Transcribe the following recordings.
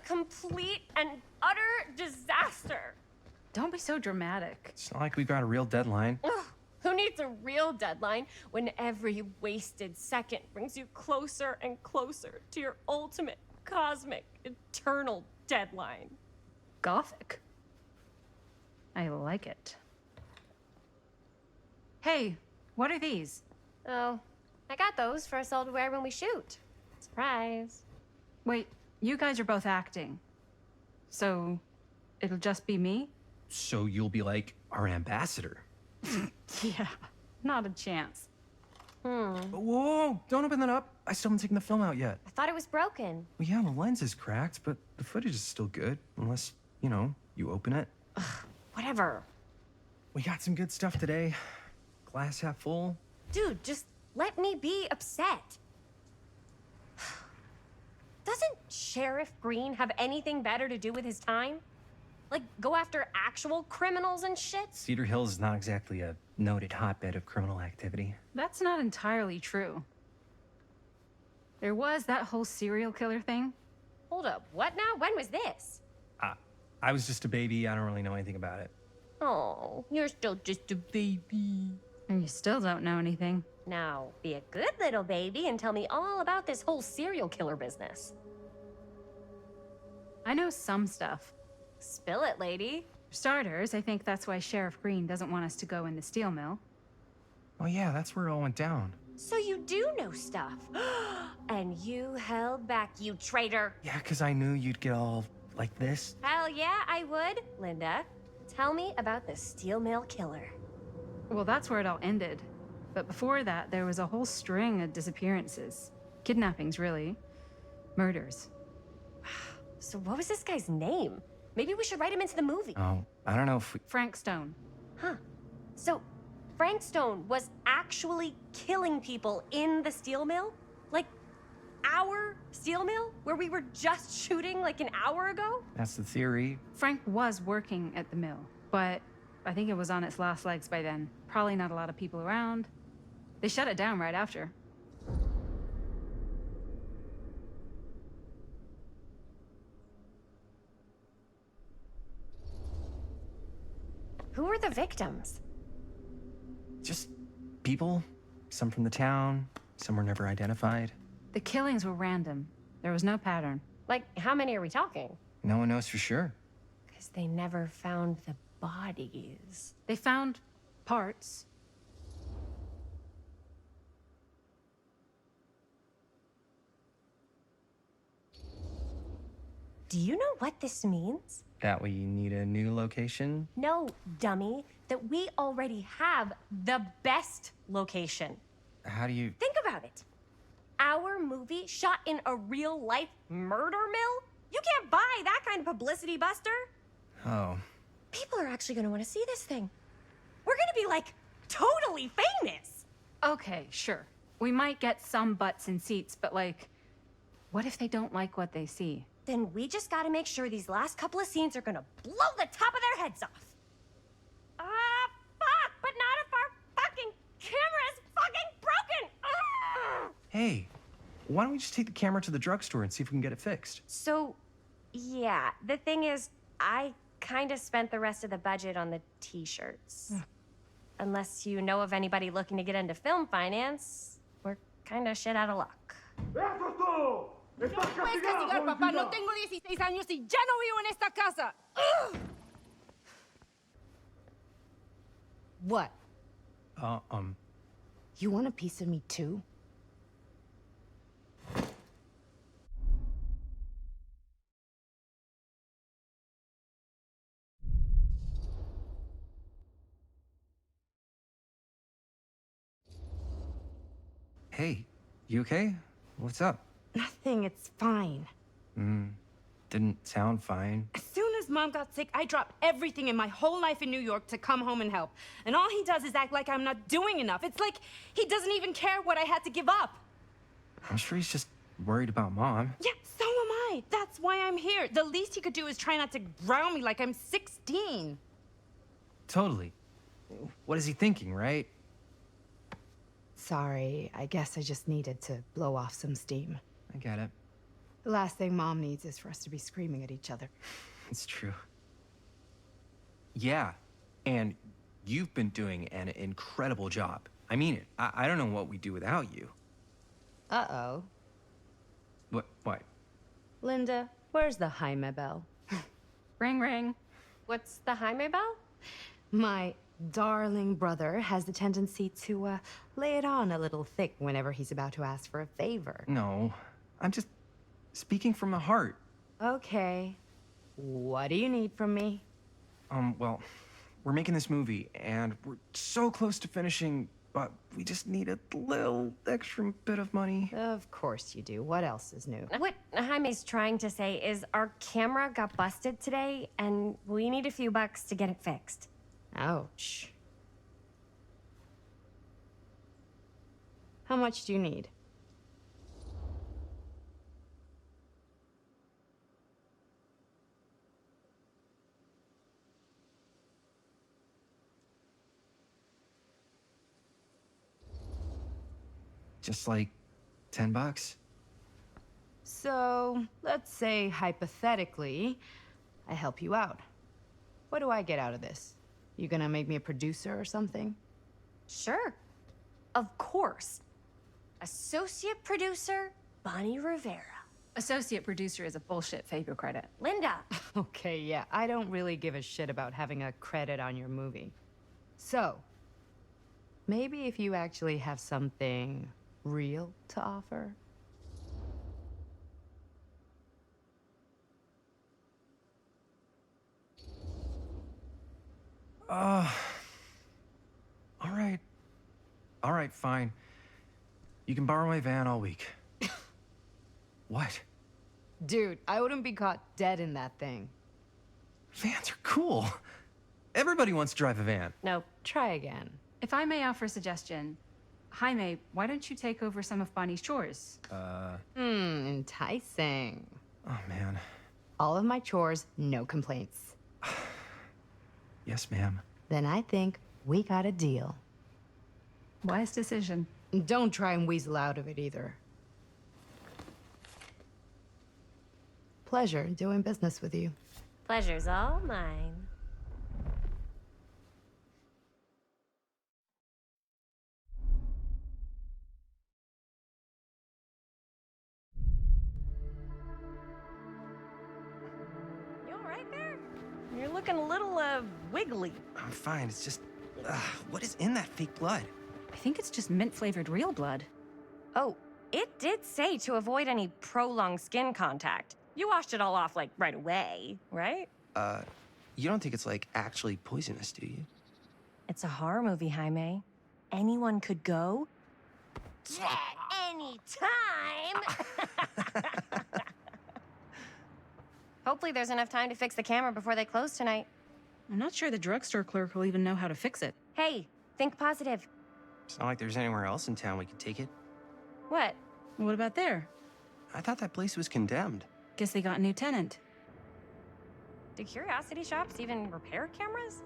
complete and utter disaster. Don't be so dramatic. It's not like we've got a real deadline. Ugh, who needs a real deadline when every wasted second brings you closer and closer to your ultimate, cosmic, eternal deadline? Gothic. I like it. Hey, what are these? Oh, I got those for us all to wear when we shoot. Surprise. Wait, you guys are both acting. So, it'll just be me? So you'll be like our ambassador. Yeah, not a chance. Whoa, don't open that up. I still haven't taken the film out yet. I thought it was broken. Well, yeah, the lens is cracked, but the footage is still good. Unless, you know, you open it. Whatever. We got some good stuff today. Glass half full. Dude, just let me be upset. Doesn't Sheriff Green have anything better to do with his time? Like, go after actual criminals and shit? Cedar Hills is not exactly a noted hotbed of criminal activity. That's not entirely true. There was that whole serial killer thing. Hold up, what now? When was this? I was just a baby. I don't really know anything about it. Oh, you're still just a baby. And you still don't know anything. Now, be a good little baby and tell me all about this whole serial killer business. I know some stuff. Spill it, lady. For starters, I think that's why Sheriff Green doesn't want us to go in the steel mill. Oh yeah, that's where it all went down. So you do know stuff. And you held back, you traitor. Yeah, because I knew you'd get all like this. Hell yeah, I would. Linda, tell me about the steel mill killer. Well, that's where it all ended. But before that, there was a whole string of disappearances. Kidnappings, really. Murders. So what was this guy's name? Maybe we should write him into the movie. Oh, I don't know if we... Frank Stone. Huh. So Frank Stone was actually killing people in the steel mill? Like, our steel mill? Where we were just shooting like an hour ago? That's the theory. Frank was working at the mill, but I think it was on its last legs by then. Probably not a lot of people around. They shut it down right after. Who were the victims? Just people. Some from the town. Some were never identified. The killings were random. There was no pattern. Like, how many are we talking? No one knows for sure. Because they never found the bodies. They found parts. Do you know what this means? That we need a new location? No, dummy. That we already have the best location. How do you... Think about it. Our movie shot in a real-life murder mill? You can't buy that kind of publicity, Buster. Oh. People are actually gonna want to see this thing. We're gonna be, like, totally famous. Okay, sure. We might get some butts in seats, but like, what if they don't like what they see? Then we just gotta make sure these last couple of scenes are gonna blow the top of their heads off. Fuck, but not if our fucking camera's fucking broken. Hey, why don't we just take the camera to the drugstore and see if we can get it fixed? So, yeah, the thing is, I kinda spent the rest of the budget on the t-shirts. Unless you know of anybody looking to get into film finance, we're kinda shit out of luck. ¡Eso es todo! ¡Estás Puedes castigado, castigar, papá. No jovencita! tengo 16 años y ya no vivo en esta casa. Ugh. What? You want a piece of me too? Hey, you okay? What's up? Nothing, it's fine. Didn't sound fine. As soon as Mom got sick, I dropped everything in my whole life in New York to come home and help. And all he does is act like I'm not doing enough. It's like he doesn't even care what I had to give up. I'm sure he's just worried about Mom. Yeah, so am I. That's why I'm here. The least he could do is try not to ground me like I'm 16. Totally. What is he thinking, right? Sorry, I guess I just needed to blow off some steam. I get it. The last thing Mom needs is for us to be screaming at each other. It's true. Yeah, and you've been doing an incredible job. I mean it. I don't know what we'd do without you. Uh-oh. What? Linda, where's the Jaime bell? Ring, ring. What's the Jaime bell? My darling brother has the tendency to, lay it on a little thick whenever he's about to ask for a favor. No, I'm just speaking from the heart. Okay. What do you need from me? Well, we're making this movie, and we're so close to finishing, but we just need a little extra bit of money. Of course you do. What else is new? What Jaime's trying to say is our camera got busted today, and we need a few bucks to get it fixed. Ouch. How much do you need? Just like $10. So, let's say hypothetically, I help you out. What do I get out of this? You gonna make me a producer or something? Sure. Of course. Associate producer, Bonnie Rivera. Associate producer is a bullshit favor credit. Linda. Okay, yeah, I don't really give a shit about having a credit on your movie. So, maybe if you actually have something real to offer? All right. All right, fine. You can borrow my van all week. What? Dude, I wouldn't be caught dead in that thing. Vans are cool. Everybody wants to drive a van. No. Try again. If I may offer a suggestion, Jaime, why don't you take over some of Bonnie's chores? Enticing. Oh, man. All of my chores, no complaints. Yes, ma'am. Then I think we got a deal. Wise decision. Don't try and weasel out of it either. Pleasure doing business with you. Pleasure's all mine. You all right there? You're looking a little, wiggly. I'm fine. It's just, what is in that fake blood? I think it's just mint-flavored real blood. Oh, it did say to avoid any prolonged skin contact. You washed it all off, like, right away, right? You don't think it's, like, actually poisonous, do you? It's a horror movie, Jaime. Anyone could go. At any time! Hopefully there's enough time to fix the camera before they close tonight. I'm not sure the drugstore clerk will even know how to fix it. Hey, think positive. It's not like there's anywhere else in town we could take it. What? What about there? I thought that place was condemned. Guess they got a new tenant. Do curiosity shops even repair cameras?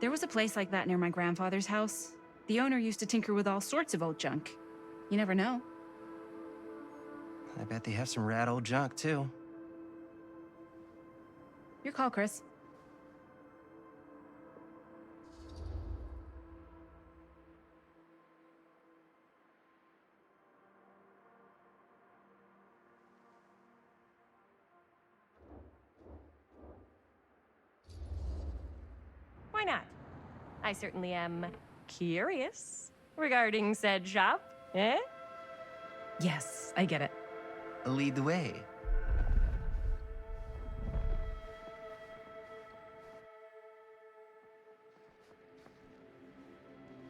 There was a place like that near my grandfather's house. The owner used to tinker with all sorts of old junk. You never know. I bet they have some rad old junk, too. Your call, Chris. Why not? I certainly am curious regarding said shop, eh? Yes, I get it. Lead the way.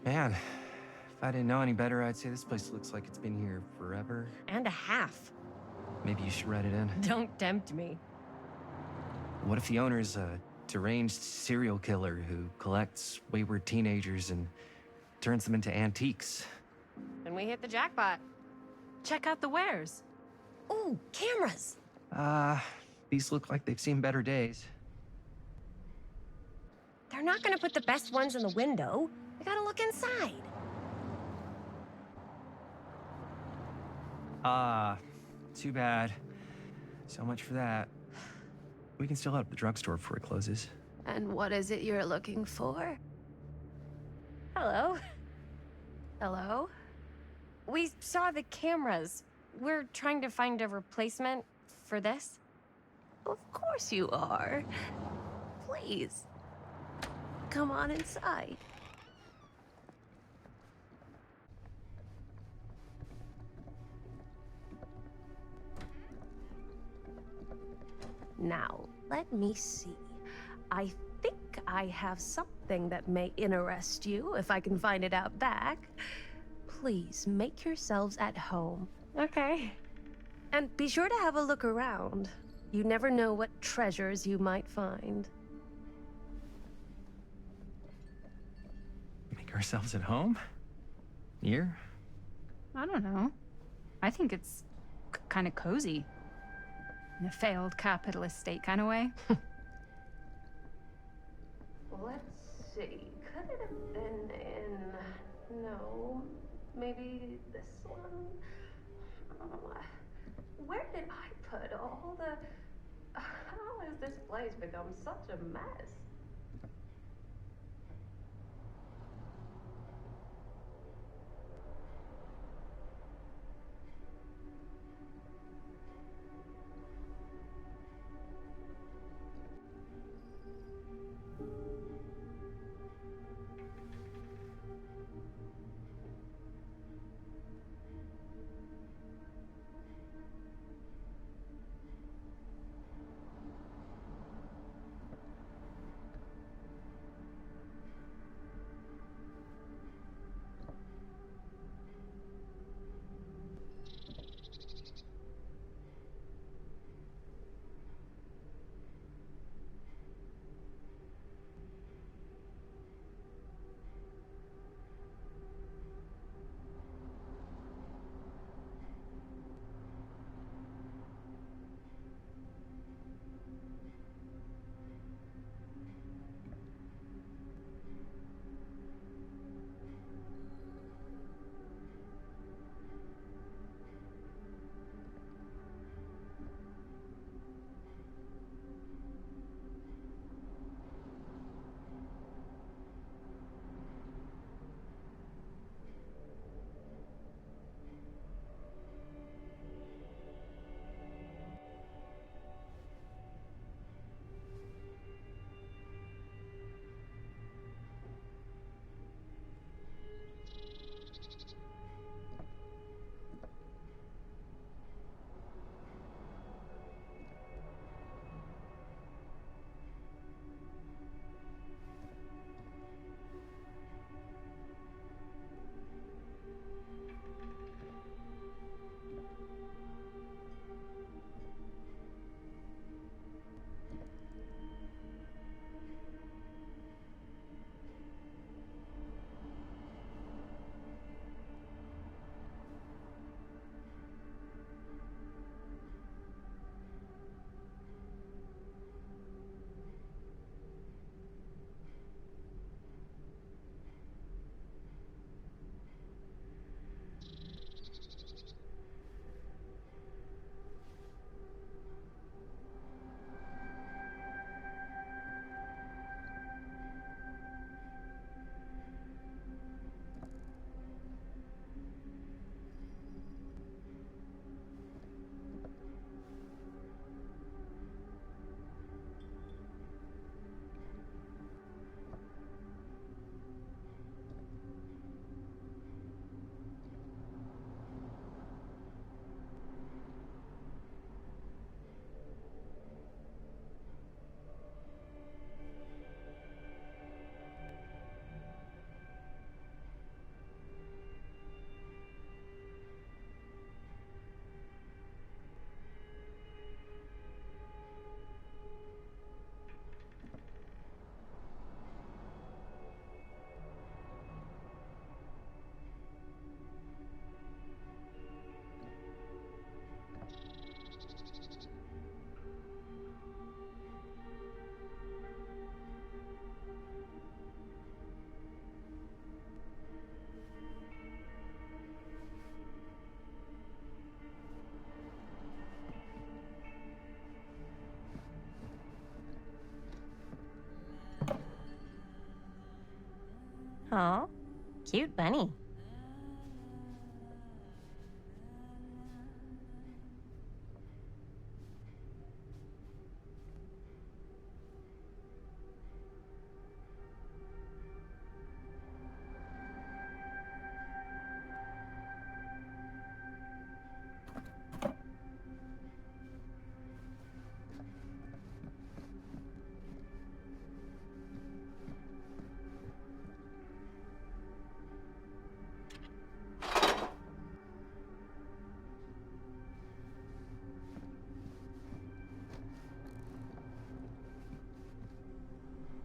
Man, if I didn't know any better, I'd say this place looks like it's been here forever. And a half. Maybe you should write it in. Don't tempt me. What if the owner's a deranged serial killer who collects wayward teenagers and turns them into antiques? Then we hit the jackpot. Check out the wares. Ooh, cameras. These look like they've seen better days. They're not gonna put the best ones in the window. We gotta look inside. Too bad. So much for that. We can still head up the drugstore before it closes. And what is it you're looking for? Hello. Hello? We saw the cameras. We're trying to find a replacement for this. Of course you are. Please. Come on inside. Now, let me see. I think I have something that may interest you if I can find it out back. Please make yourselves at home. Okay. And be sure to have a look around. You never know what treasures you might find. Make ourselves at home? Here? I don't know. I think it's kind of cozy. In a failed capitalist state kind of way. Let's see. Could it have been in... No. Maybe this one? Where did I put all the... How has this place become such a mess? Oh, cute bunny.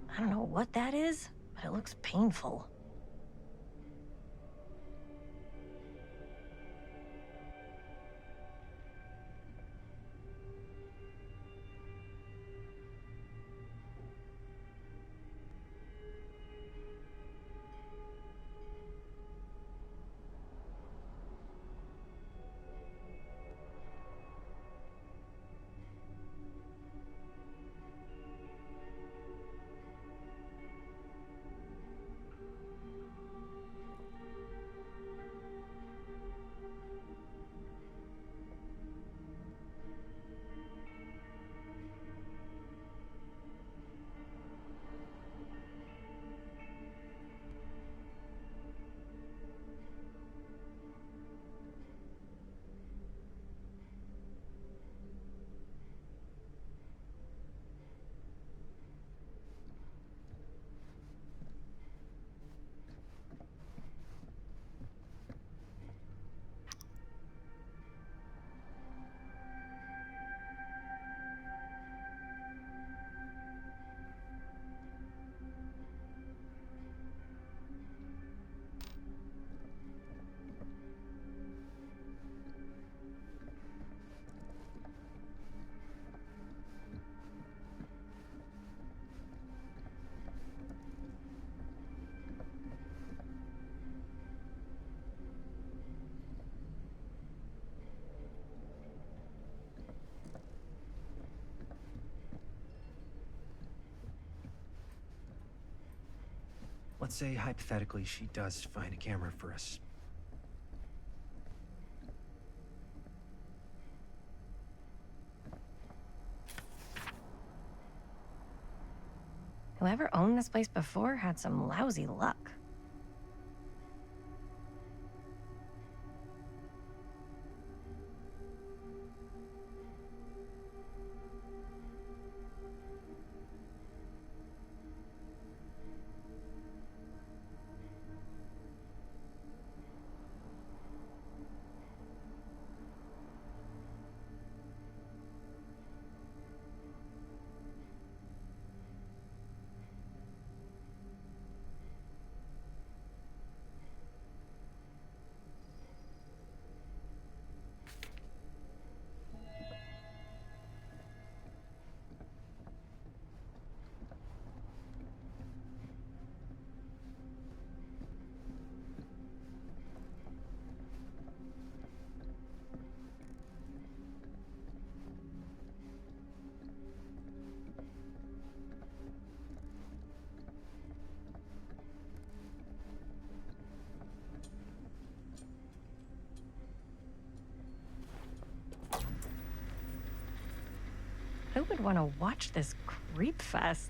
I don't know what that is, but it looks painful. Let's say, hypothetically, she does find a camera for us. Whoever owned this place before had some lousy luck. Who would want to watch this creep fest?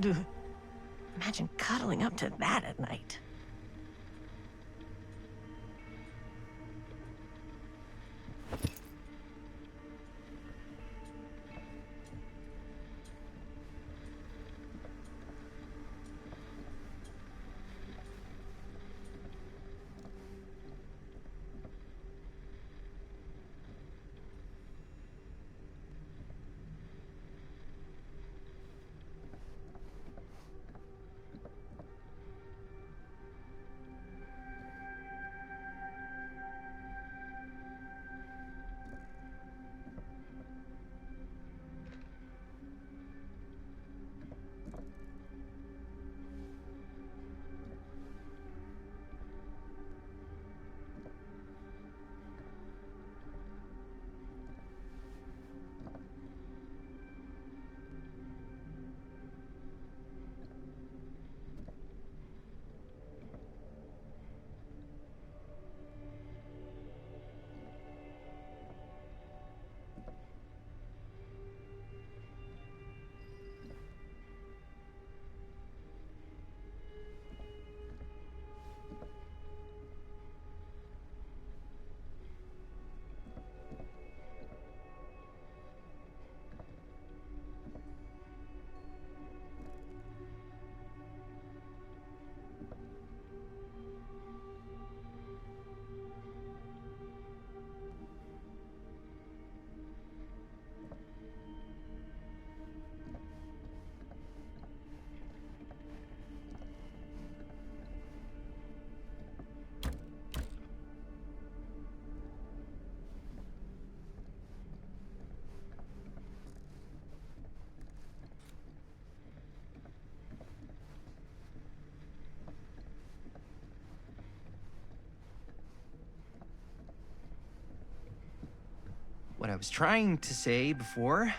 Ugh. Imagine cuddling up to that at night. was trying to say before,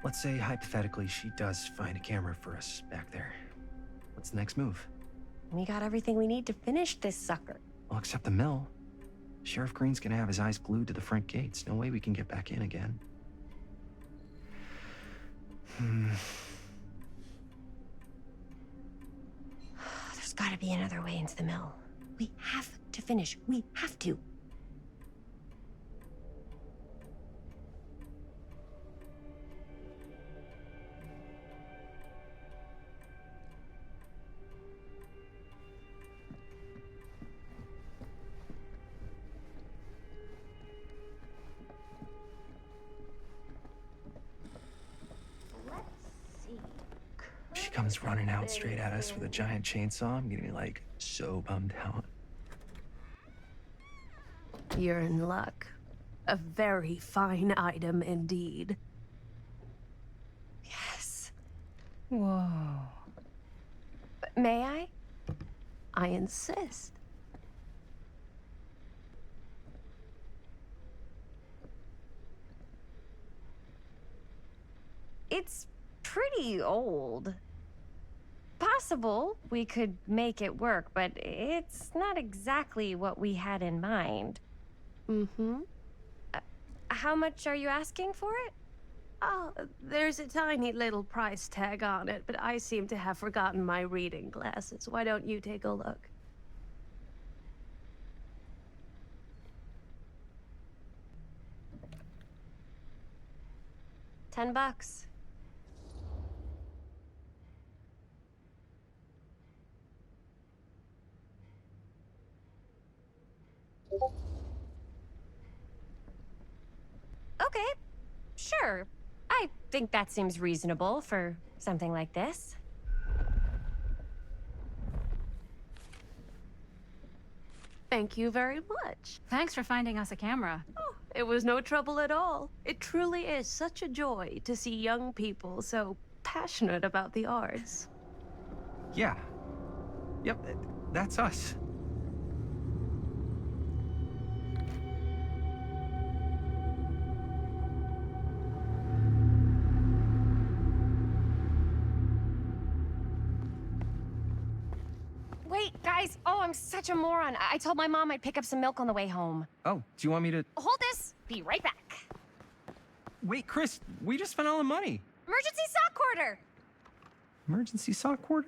let's say hypothetically she does find a camera for us back there. What's the next move? We got everything we need to finish this sucker. Well, except the mill. Sheriff Green's gonna have his eyes glued to the front gates. No way we can get back in again. There's gotta be another way into the mill. We have to finish. We have to. She comes running out straight at us with a giant chainsaw. I'm gonna be like so bummed out. You're in luck. A very fine item indeed. Yes. Whoa. May I? I insist. It's pretty old. Possible we could make it work, but it's not exactly what we had in mind. Mm-hmm. How much are you asking for it? Oh, there's a tiny little price tag on it, but I seem to have forgotten my reading glasses. Why don't you take a look? $10. Okay, sure. I think that seems reasonable for something like this. Thank you very much. Thanks for finding us a camera. Oh, it was no trouble at all. It truly is such a joy to see young people so passionate about the arts. Yeah. Yep, that's us. Wait, guys. Oh, I'm such a moron. I told my mom I'd pick up some milk on the way home. Oh, do you want me to... Hold this. Be right back. Wait, Chris, we just spent all the money. Emergency sock quarter. Emergency sock quarter?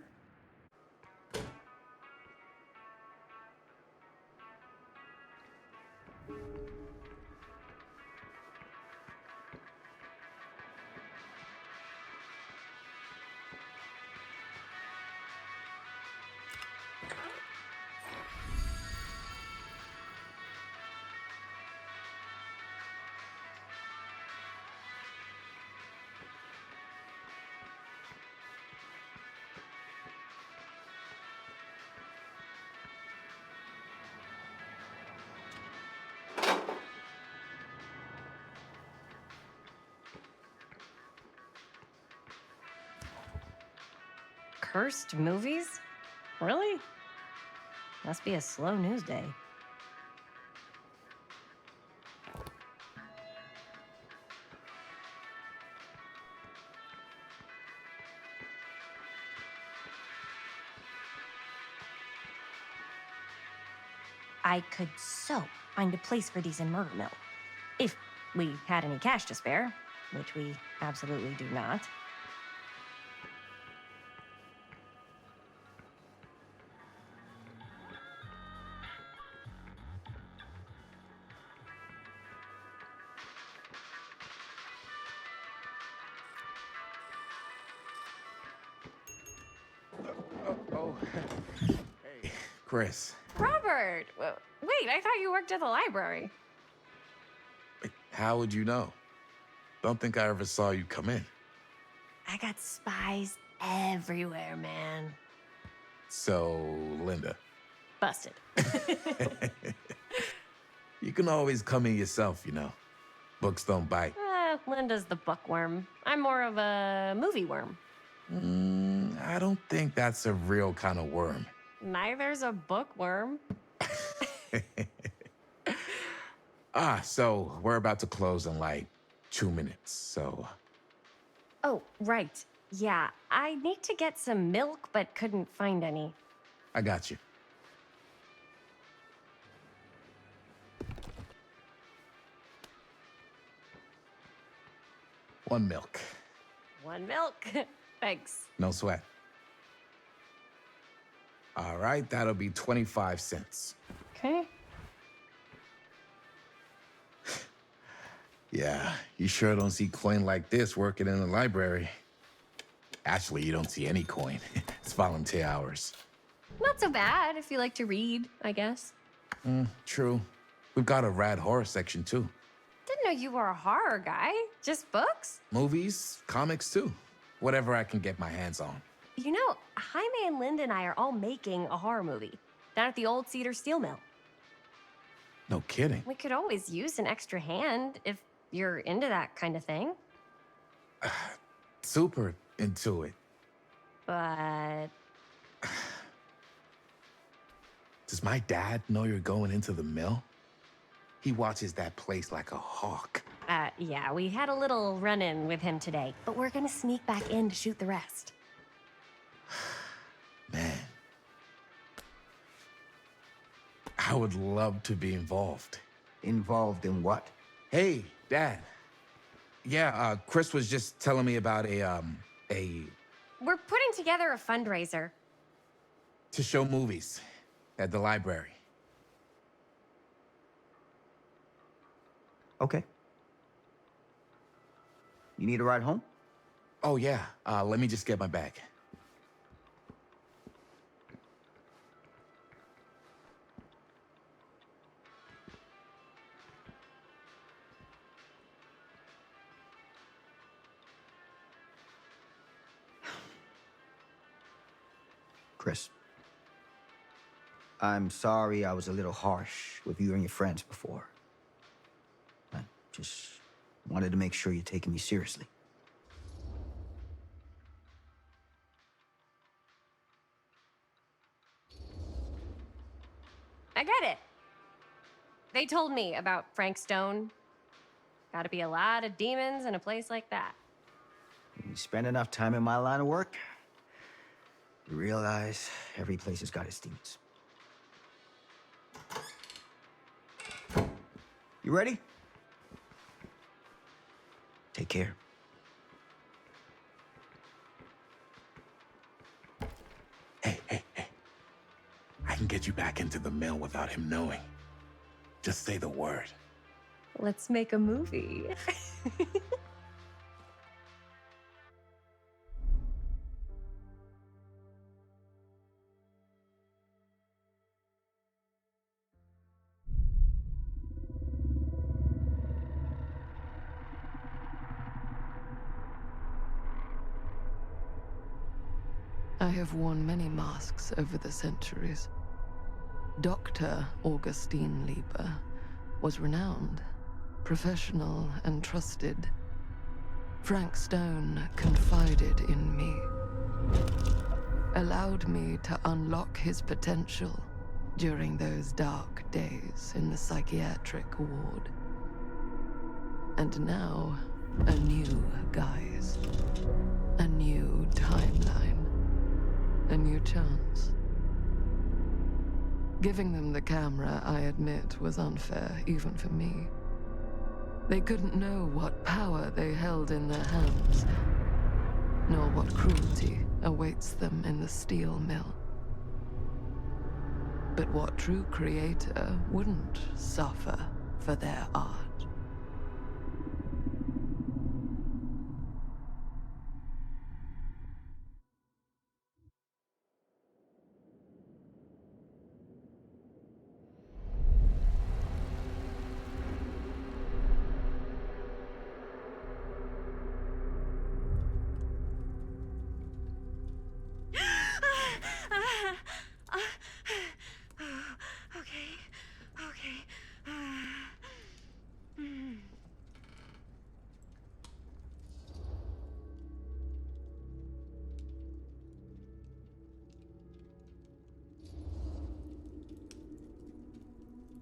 Cursed movies? Really? Must be a slow news day. I could so find a place for these in Murder Mill. If we had any cash to spare, which we absolutely do not. Oh, hey, Chris. Robert! Wait, I thought you worked at the library. How would you know? Don't think I ever saw you come in. I got spies everywhere, man. So, Linda, Busted. you can always come in yourself, you know. Books don't bite. Linda's the bookworm. I'm more of a movie worm. I don't think that's a real kind of worm. Neither's a bookworm. So we're about to close in like 2 minutes, so... Oh, right. Yeah, I need to get some milk, but couldn't find any. I got you. One milk. One milk. Thanks. No sweat. All right, that'll be 25 cents. Okay. Yeah, you sure don't see coin like this working in the library. Actually, you don't see any coin. It's volunteer hours. Not so bad if you like to read, I guess. True. We've got a rad horror section, too. Didn't know you were a horror guy. Just books? Movies, comics, too. Whatever I can get my hands on. You know, Jaime and Linda and I are all making a horror movie down at the old Cedar Steel Mill. No kidding. We could always use an extra hand if you're into that kind of thing. Super into it. But Does my dad know you're going into the mill? He watches that place like a hawk. yeah, we had a little run-in with him today, but we're gonna sneak back in to shoot the rest. Man. I would love to be involved. Involved in what? Hey, Dad. Yeah, Chris was just telling me about a... We're putting together a fundraiser. to show movies at the library. Okay. You need a ride home? Oh, yeah. Let me just get my bag. Chris. I'm sorry I was a little harsh with you and your friends before. I just wanted to make sure you're taking me seriously. I get it. They told me about Frank Stone. Gotta be a lot of demons in a place like that. When you spend enough time in my line of work, you realize every place has got its demons. You ready? Take care. Hey. I can get you back into the mill without him knowing. Just say the word. Let's make a movie. I have worn many masks over the centuries. Dr. Augustine Lieber was renowned, professional, and trusted. Frank Stone confided in me, allowed me to unlock his potential during those dark days in the psychiatric ward. And now, a new guise, a new timeline. A new chance. Giving them the camera, I admit, was unfair, even for me. They couldn't know what power they held in their hands, nor what cruelty awaits them in the steel mill. But what true creator wouldn't suffer for their art?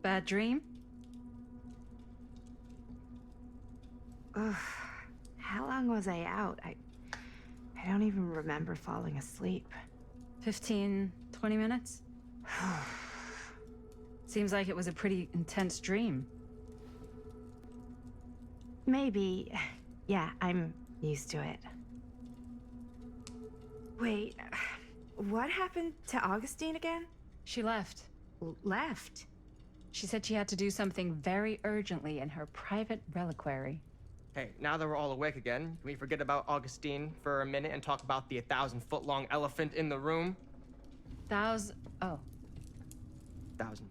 Bad dream? Ugh. How long was I out? I don't even remember falling asleep. 15, 20 minutes? Seems like it was a pretty intense dream. Maybe. Yeah, I'm used to it. Wait, what happened to Augustine again? She left. Left? She said she had to do something very urgently in her private reliquary. Hey, now that we're all awake again, can we forget about Augustine for a minute and talk about the 1,000-foot-long elephant in the room? Oh. 1,000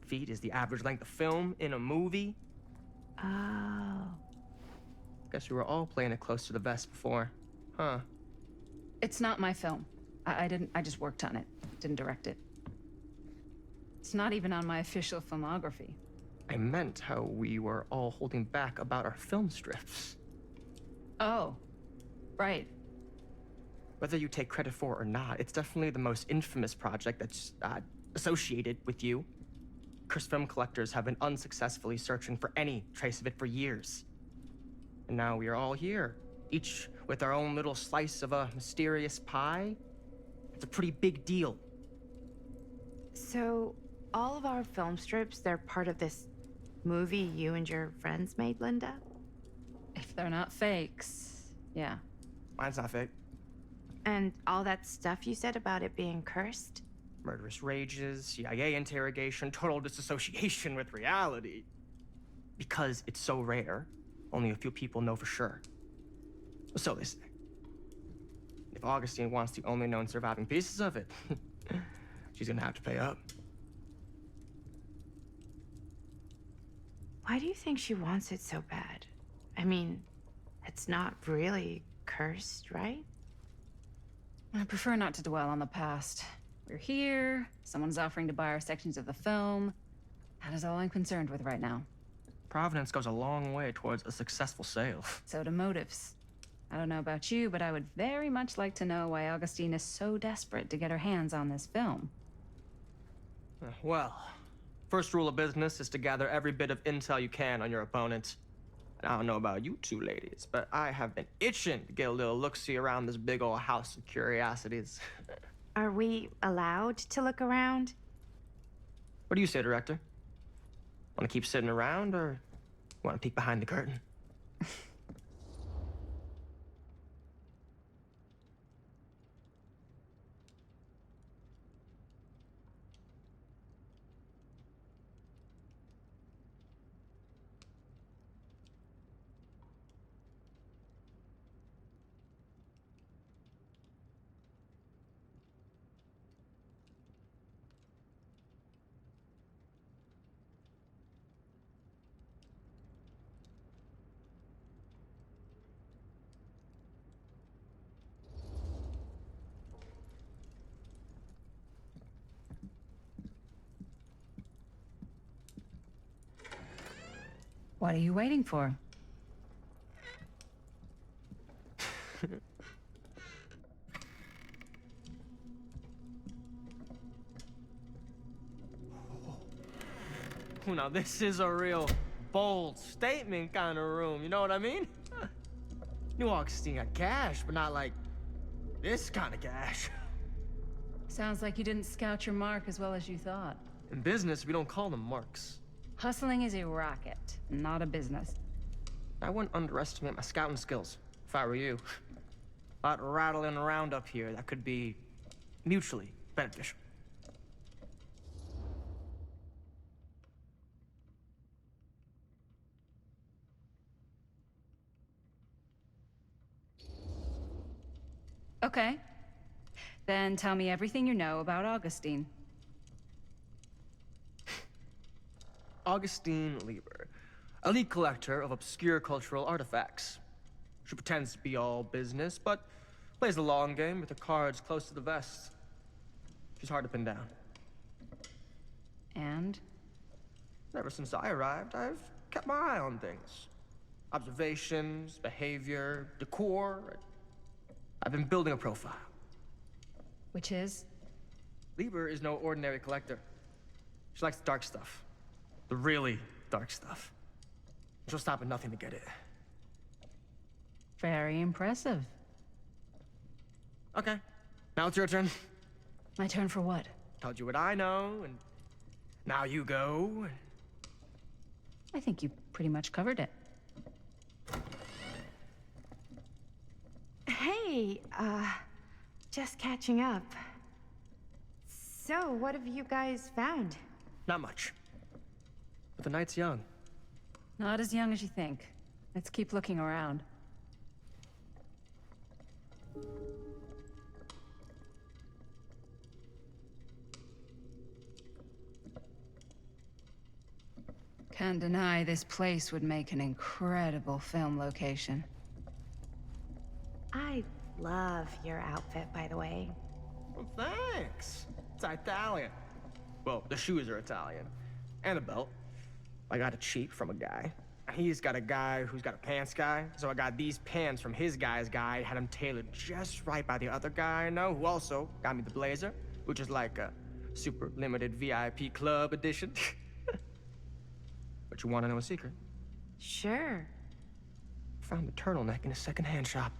feet is the average length of film in a movie. Oh. Guess we were all playing it close to the vest before, huh? It's not my film. I just worked on it. Didn't direct it. It's not even on my official filmography. I meant how we were all holding back about our film strips. Oh, right. Whether you take credit for it or not, it's definitely the most infamous project that's associated with you. Cursed film collectors have been unsuccessfully searching for any trace of it for years. And now we are all here, each with our own little slice of a mysterious pie. It's a pretty big deal. So, all of our film strips, they're part of this movie you and your friends made, Linda? If they're not fakes, yeah. Mine's not fake. And all that stuff you said about it being cursed? Murderous rages, CIA interrogation, total disassociation with reality. Because it's so rare, only a few people know for sure. So they say. If Augustine wants the only known surviving pieces of it, she's gonna have to pay up. Why do you think she wants it so bad? I mean, it's not really cursed, right? I prefer not to dwell on the past. We're here, someone's offering to buy our sections of the film. That is all I'm concerned with right now. Providence goes a long way towards a successful sale. So do motives. I don't know about you, but I would very much like to know why Augustine is so desperate to get her hands on this film. Well, first rule of business is to gather every bit of intel you can on your opponent. And I don't know about you two ladies, but I have been itching to get a little look-see around this big old house of curiosities. Are we allowed to look around? What do you say, director? Want to keep sitting around, or want to peek behind the curtain? What are you waiting for? Now this is a real bold statement kind of room, you know what I mean? New Augustine got cash, but not like this kind of cash. Sounds like you didn't scout your mark as well as you thought. In business, we don't call them marks. Hustling is a racket, not a business. I wouldn't underestimate my scouting skills, if I were you. A lot rattling around up here that could be mutually beneficial. Okay. Then tell me everything you know about Augustine. Augustine Lieber, elite collector of obscure cultural artifacts. She pretends to be all business, but plays the long game with her cards close to the vest. She's hard to pin down. And? Ever since I arrived, I've kept my eye on things. Observations, behavior, decor. I've been building a profile. Which is? Lieber is no ordinary collector. She likes the dark stuff. The really dark stuff. She'll stop at nothing to get it. Very impressive. Okay, now it's your turn. My turn for what? Told you what I know, and now you go. I think you pretty much covered it. Hey, just catching up. So, what have you guys found? Not much. But the night's young. Not as young as you think. Let's keep looking around. Can't deny this place would make an incredible film location. I love your outfit, by the way. Well, thanks. It's Italian. Well, the shoes are Italian. And a belt. I got it cheap from a guy. He's got a guy who's got a pants guy, so I got these pants from his guy's guy, had them tailored just right by the other guy I know, who also got me the blazer, which is like a super limited VIP club edition. But you want to know a secret? Sure. Found the turtleneck in a secondhand shop.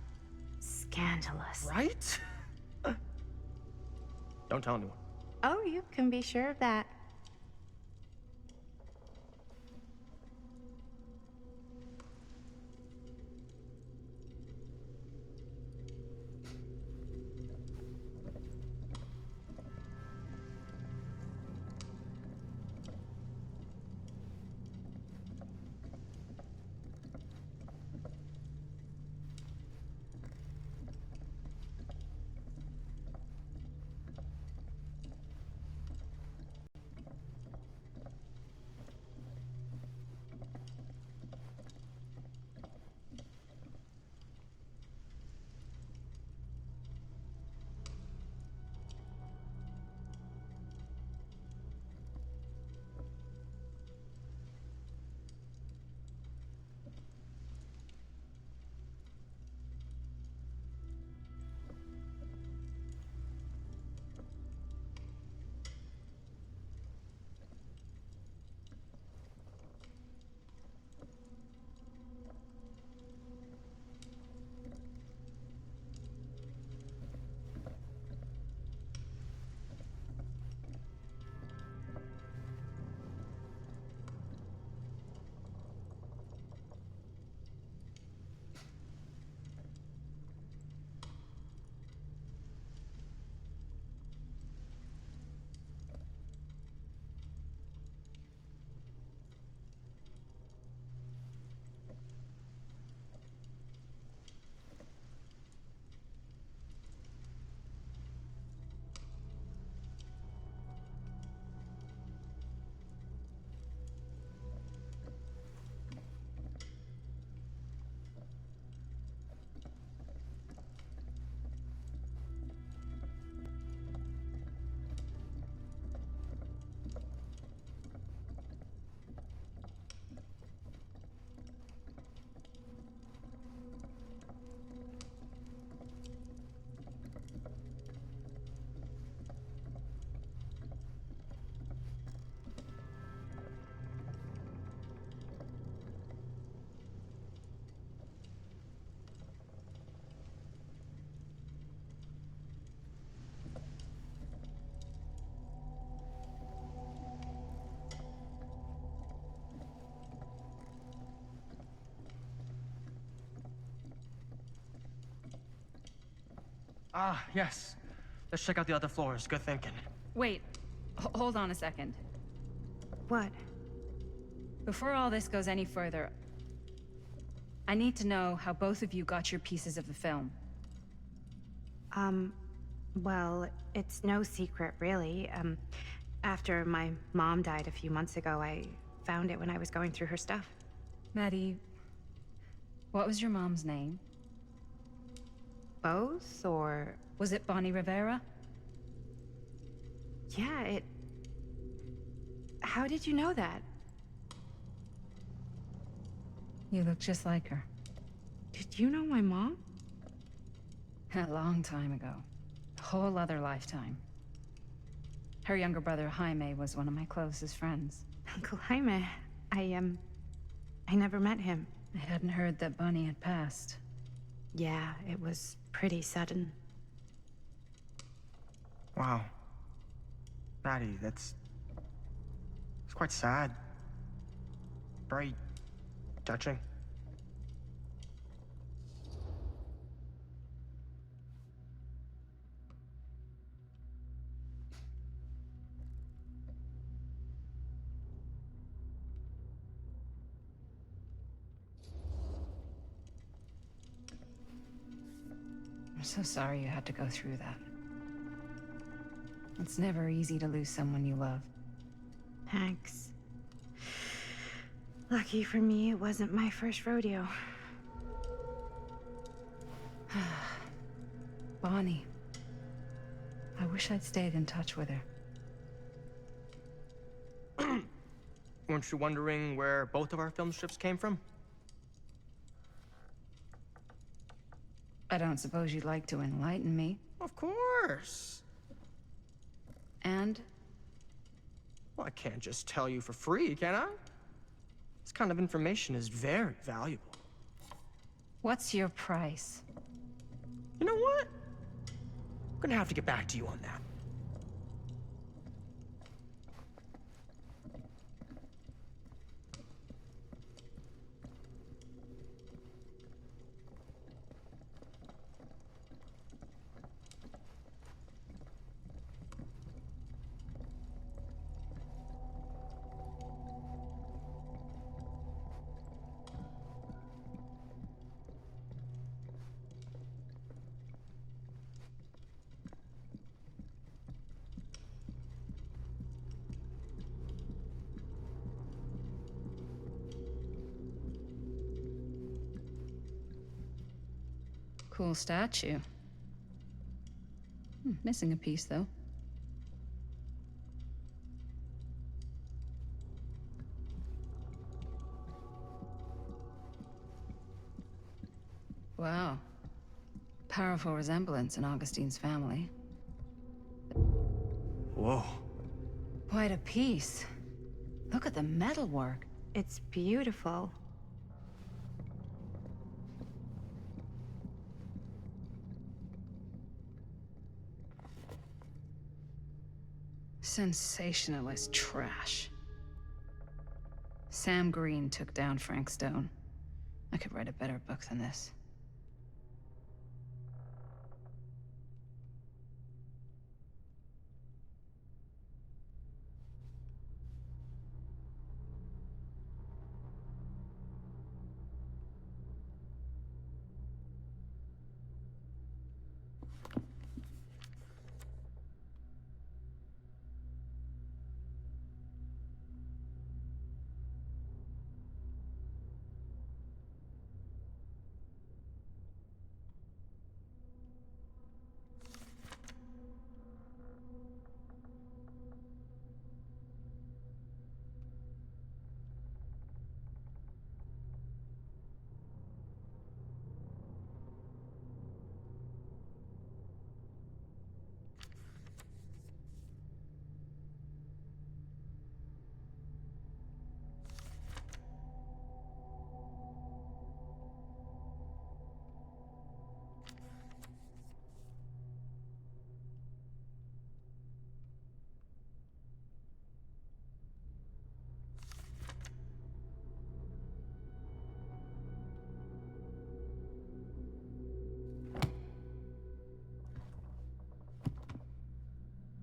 Scandalous. Right? Don't tell anyone. Oh, you can be sure of that. Ah, yes. Let's check out the other floors. Good thinking. Wait, hold on a second. What? Before all this goes any further, I need to know how both of you got your pieces of the film. Well, it's no secret, really. After my mom died a few months ago, I found it when I was going through her stuff. Maddie, what was your mom's name? Both, or... Was it Bonnie Rivera? Yeah, it... How did you know that? You look just like her. Did you know my mom? A long time ago. A whole other lifetime. Her younger brother, Jaime, was one of my closest friends. Uncle Jaime, I never met him. I hadn't heard that Bonnie had passed. Yeah, it was pretty sudden. Wow. Maddie, it's quite sad. Very touching. I'm so sorry you had to go through that. It's never easy to lose someone you love. Thanks. Lucky for me, it wasn't my first rodeo. Bonnie. I wish I'd stayed in touch with her. Weren't you wondering where both of our film strips came from? I don't suppose you'd like to enlighten me. Of course. And? Well, I can't just tell you for free, can I? This kind of information is very valuable. What's your price? You know what? I'm gonna have to get back to you on that. Cool statue. Missing a piece, though. Wow. Powerful resemblance in Augustine's family. Whoa. Quite a piece. Look at the metalwork. It's beautiful. Sensationalist trash. Sam Green took down Frank Stone. I could write a better book than this.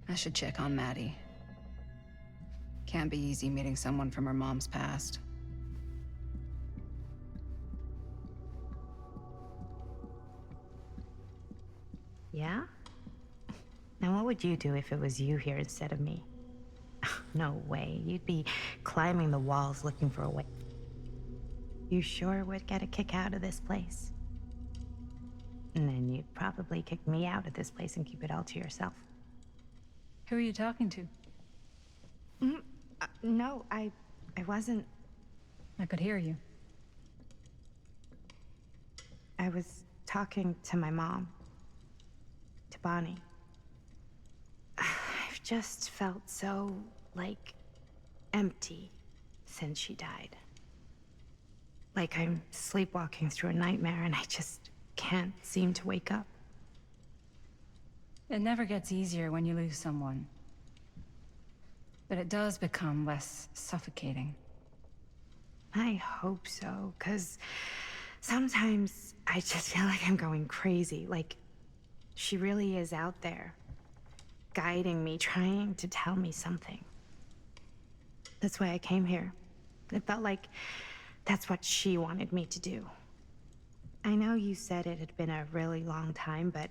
I should check on Maddie. Can't be easy meeting someone from her mom's past. Yeah? Now what would you do if it was you here instead of me? No way. You'd be climbing the walls looking for a way. You sure would get a kick out of this place. And then you'd probably kick me out of this place and keep it all to yourself. Who are you talking to? No, I wasn't. I could hear you. I was talking to my mom. To Bonnie. I've just felt so, like, empty since she died. Like I'm sleepwalking through a nightmare and I just can't seem to wake up. It never gets easier when you lose someone. But it does become less suffocating. I hope so, because sometimes I just feel like I'm going crazy. Like, she really is out there, guiding me, trying to tell me something. That's why I came here. It felt like that's what she wanted me to do. I know you said it had been a really long time, but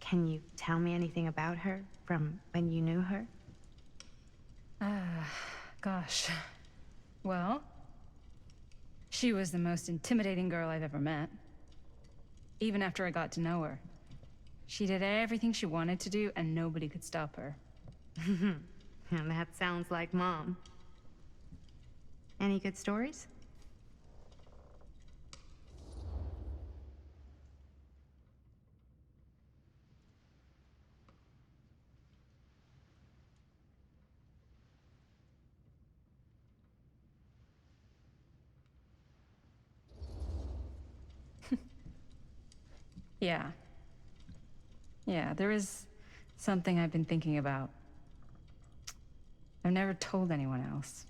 can you tell me anything about her from when you knew her? Gosh. Well, she was the most intimidating girl I've ever met. Even after I got to know her. She did everything she wanted to do, and nobody could stop her. And that sounds like Mom. Any good stories? Yeah. Yeah, there is something I've been thinking about. I've never told anyone else.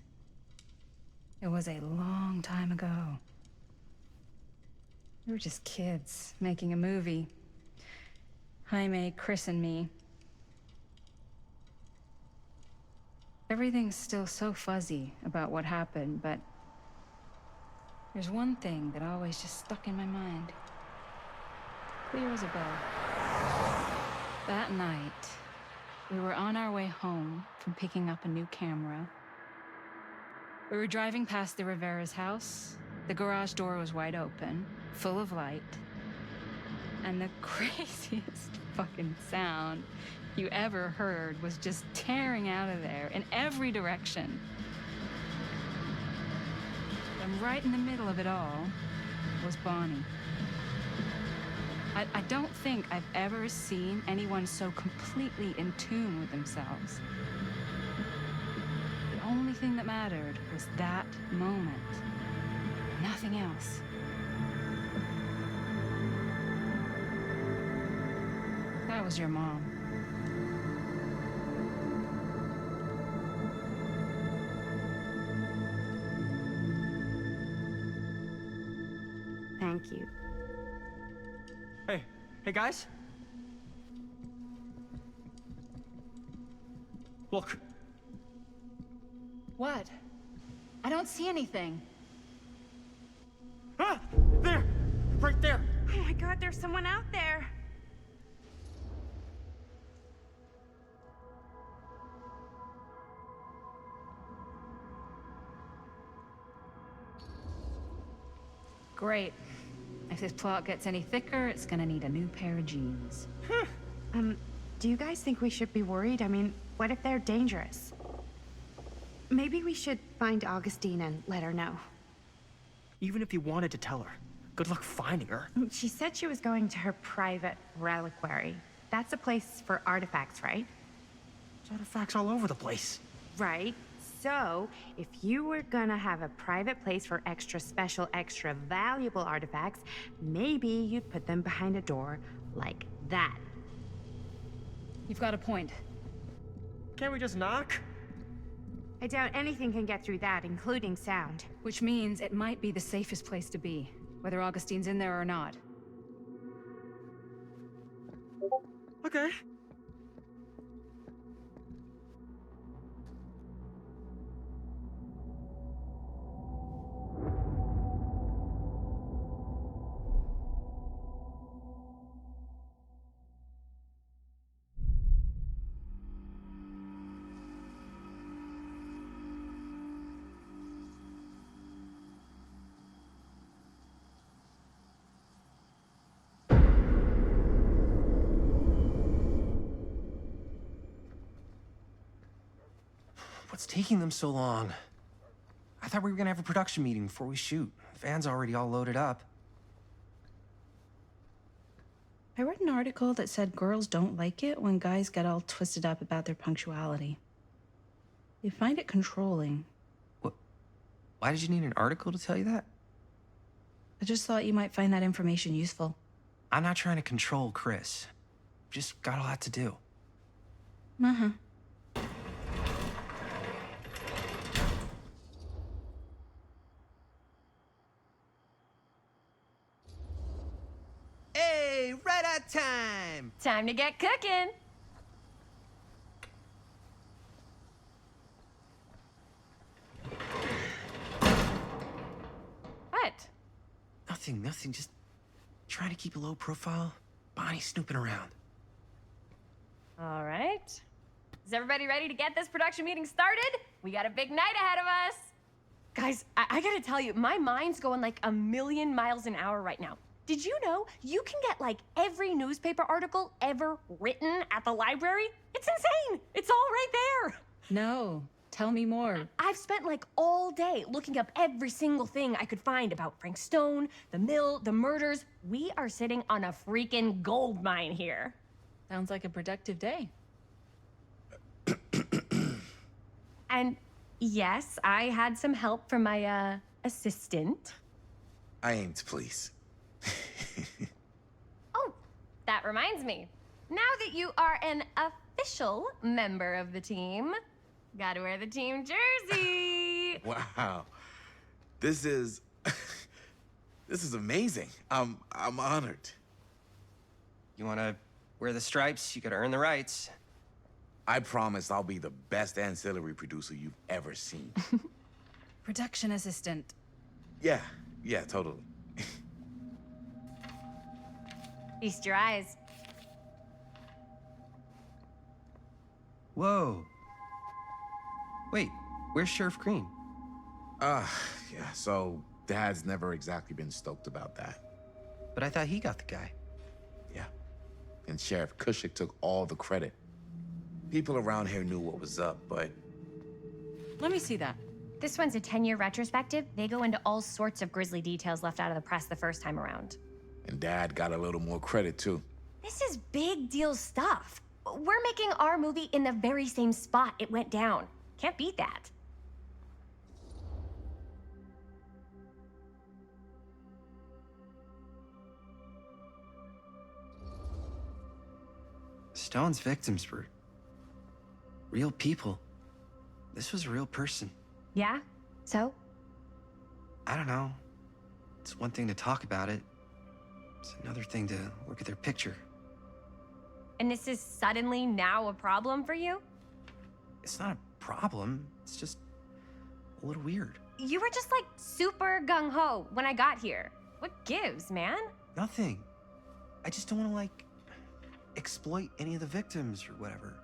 It was a long time ago. We were just kids, making a movie. Jaime, Chris, and me. Everything's still so fuzzy about what happened, but there's one thing that always just stuck in my mind. Clear as a bell. That night, we were on our way home from picking up a new camera. We were driving past the Rivera's house. The garage door was wide open, full of light. And the craziest fucking sound you ever heard was just tearing out of there in every direction. And right in the middle of it all was Bonnie. I don't think I've ever seen anyone so completely in tune with themselves. The only thing that mattered was that moment. Nothing else. That was your mom. Thank you. Hey guys? Look. What? I don't see anything. Ah! There! Right there! Oh my God, there's someone out there. Great. If this plot gets any thicker, it's gonna need a new pair of jeans. Do you guys think we should be worried? I mean, what if they're dangerous? Maybe we should find Augustine and let her know. Even if you wanted to tell her, good luck finding her. She said she was going to her private reliquary. That's a place for artifacts, right? There's artifacts all over the place. Right. So, if you were gonna have a private place for extra special, extra valuable artifacts, maybe you'd put them behind a door like that. You've got a point. Can't we just knock? I doubt anything can get through that, including sound. Which means it might be the safest place to be, whether Augustine's in there or not. Okay. What's taking them so long? I thought we were gonna have a production meeting before we shoot. The van's already all loaded up. I read an article that said girls don't like it when guys get all twisted up about their punctuality. They find it controlling. What? Why did you need an article to tell you that? I just thought you might find that information useful. I'm not trying to control Chris. Just got a lot to do. Uh-huh. Hey, right on time! Time to get cooking. What? Nothing. Just trying to keep a low profile. Bonnie snooping around. All right. Is everybody ready to get this production meeting started? We got a big night ahead of us. Guys, I gotta tell you, my mind's going like a million miles an hour right now. Did you know you can get like every newspaper article ever written at the library? It's insane. It's all right there. No, tell me more. I've spent like all day looking up every single thing I could find about Frank Stone, the mill, the murders. We are sitting on a freaking gold mine here. Sounds like a productive day. And yes, I had some help from my assistant. I aim to please. Oh, that reminds me. Now that you are an official member of the team, gotta wear the team jersey. Wow. This is this is amazing. I'm honored. You wanna wear the stripes? You gotta earn the rights. I promise I'll be the best ancillary producer you've ever seen. Production assistant. Yeah, totally. Feast your eyes. Whoa. Wait, where's Sheriff Green? Yeah, so Dad's never exactly been stoked about that. But I thought he got the guy. Yeah. And Sheriff Cushik took all the credit. People around here knew what was up, but... Let me see that. This one's a 10-year retrospective. They go into all sorts of grisly details left out of the press the first time around. And Dad got a little more credit, too. This is big deal stuff. We're making our movie in the very same spot it went down. Can't beat that. Stone's victims were real people. This was a real person. Yeah? So? I don't know. It's one thing to talk about it. It's another thing to look at their picture. And this is suddenly now a problem for you? It's not a problem. It's just a little weird. You were just like super gung-ho when I got here. What gives, man? Nothing. I just don't want to, like, exploit any of the victims or whatever.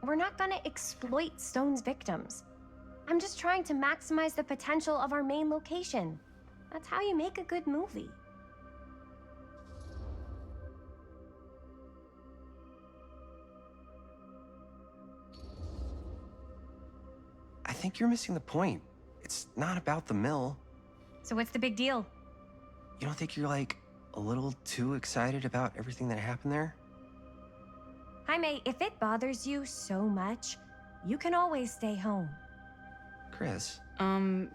We're not gonna exploit Stone's victims. I'm just trying to maximize the potential of our main location. That's how you make a good movie. I think you're missing the point. It's not about the mill. So what's the big deal? You don't think you're, like, a little too excited about everything that happened there? Jaime, if it bothers you so much, you can always stay home. Chris.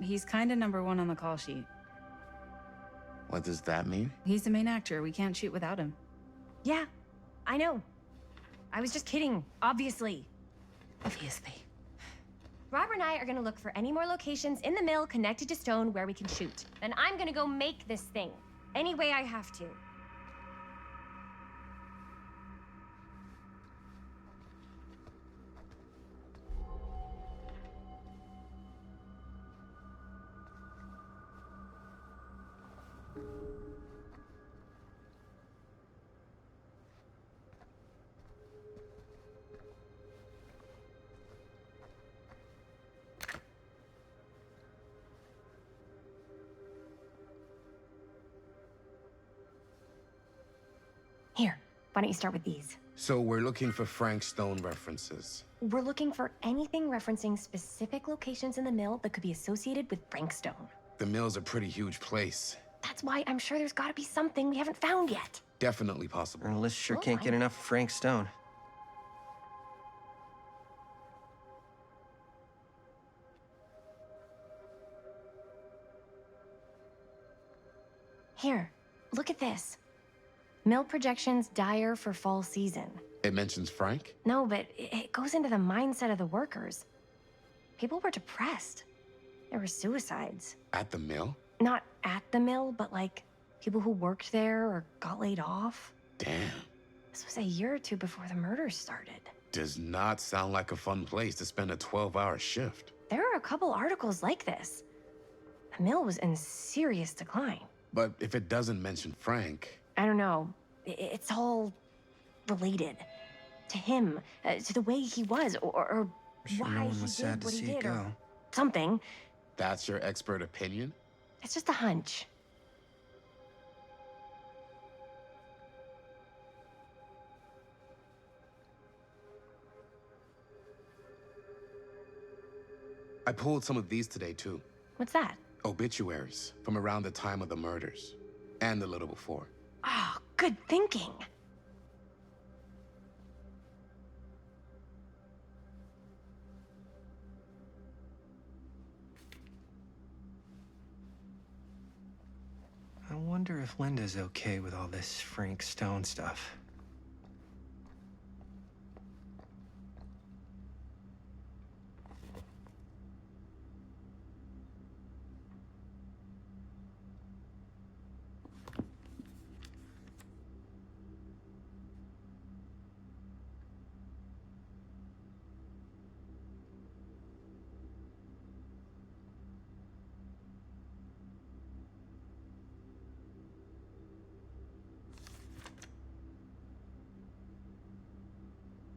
He's kinda number one on the call sheet. What does that mean? He's the main actor. We can't shoot without him. Yeah, I know. I was just kidding, obviously. Obviously. Robert and I are gonna look for any more locations in the mill connected to Stone where we can shoot. Then I'm gonna go make this thing, any way I have to. Here, why don't you start with these? So we're looking for Frank Stone references. We're looking for anything referencing specific locations in the mill that could be associated with Frank Stone. The mill's a pretty huge place. That's why I'm sure there's gotta be something we haven't found yet. Definitely possible. Our list sure Well, can't get enough of Frank Stone. Here, look at this. Mill projections dire for fall season. It mentions Frank? No, but it goes into the mindset of the workers. People were depressed. There were suicides. At the mill? Not at the mill, but like people who worked there or got laid off. Damn. This was a year or two before the murders started. Does not sound like a fun place to spend a 12-hour shift. There are a couple articles like this. The mill was in serious decline. But if it doesn't mention Frank... I don't know. It's all related. To him, to the way he was, or Sure, why no one he was did sad to what he see it did, or go. something. That's your expert opinion? It's just a hunch. I pulled some of these today, too. What's that? Obituaries from around the time of the murders. And a little before. Oh, good thinking. I wonder if Linda's okay with all this Frank Stone stuff.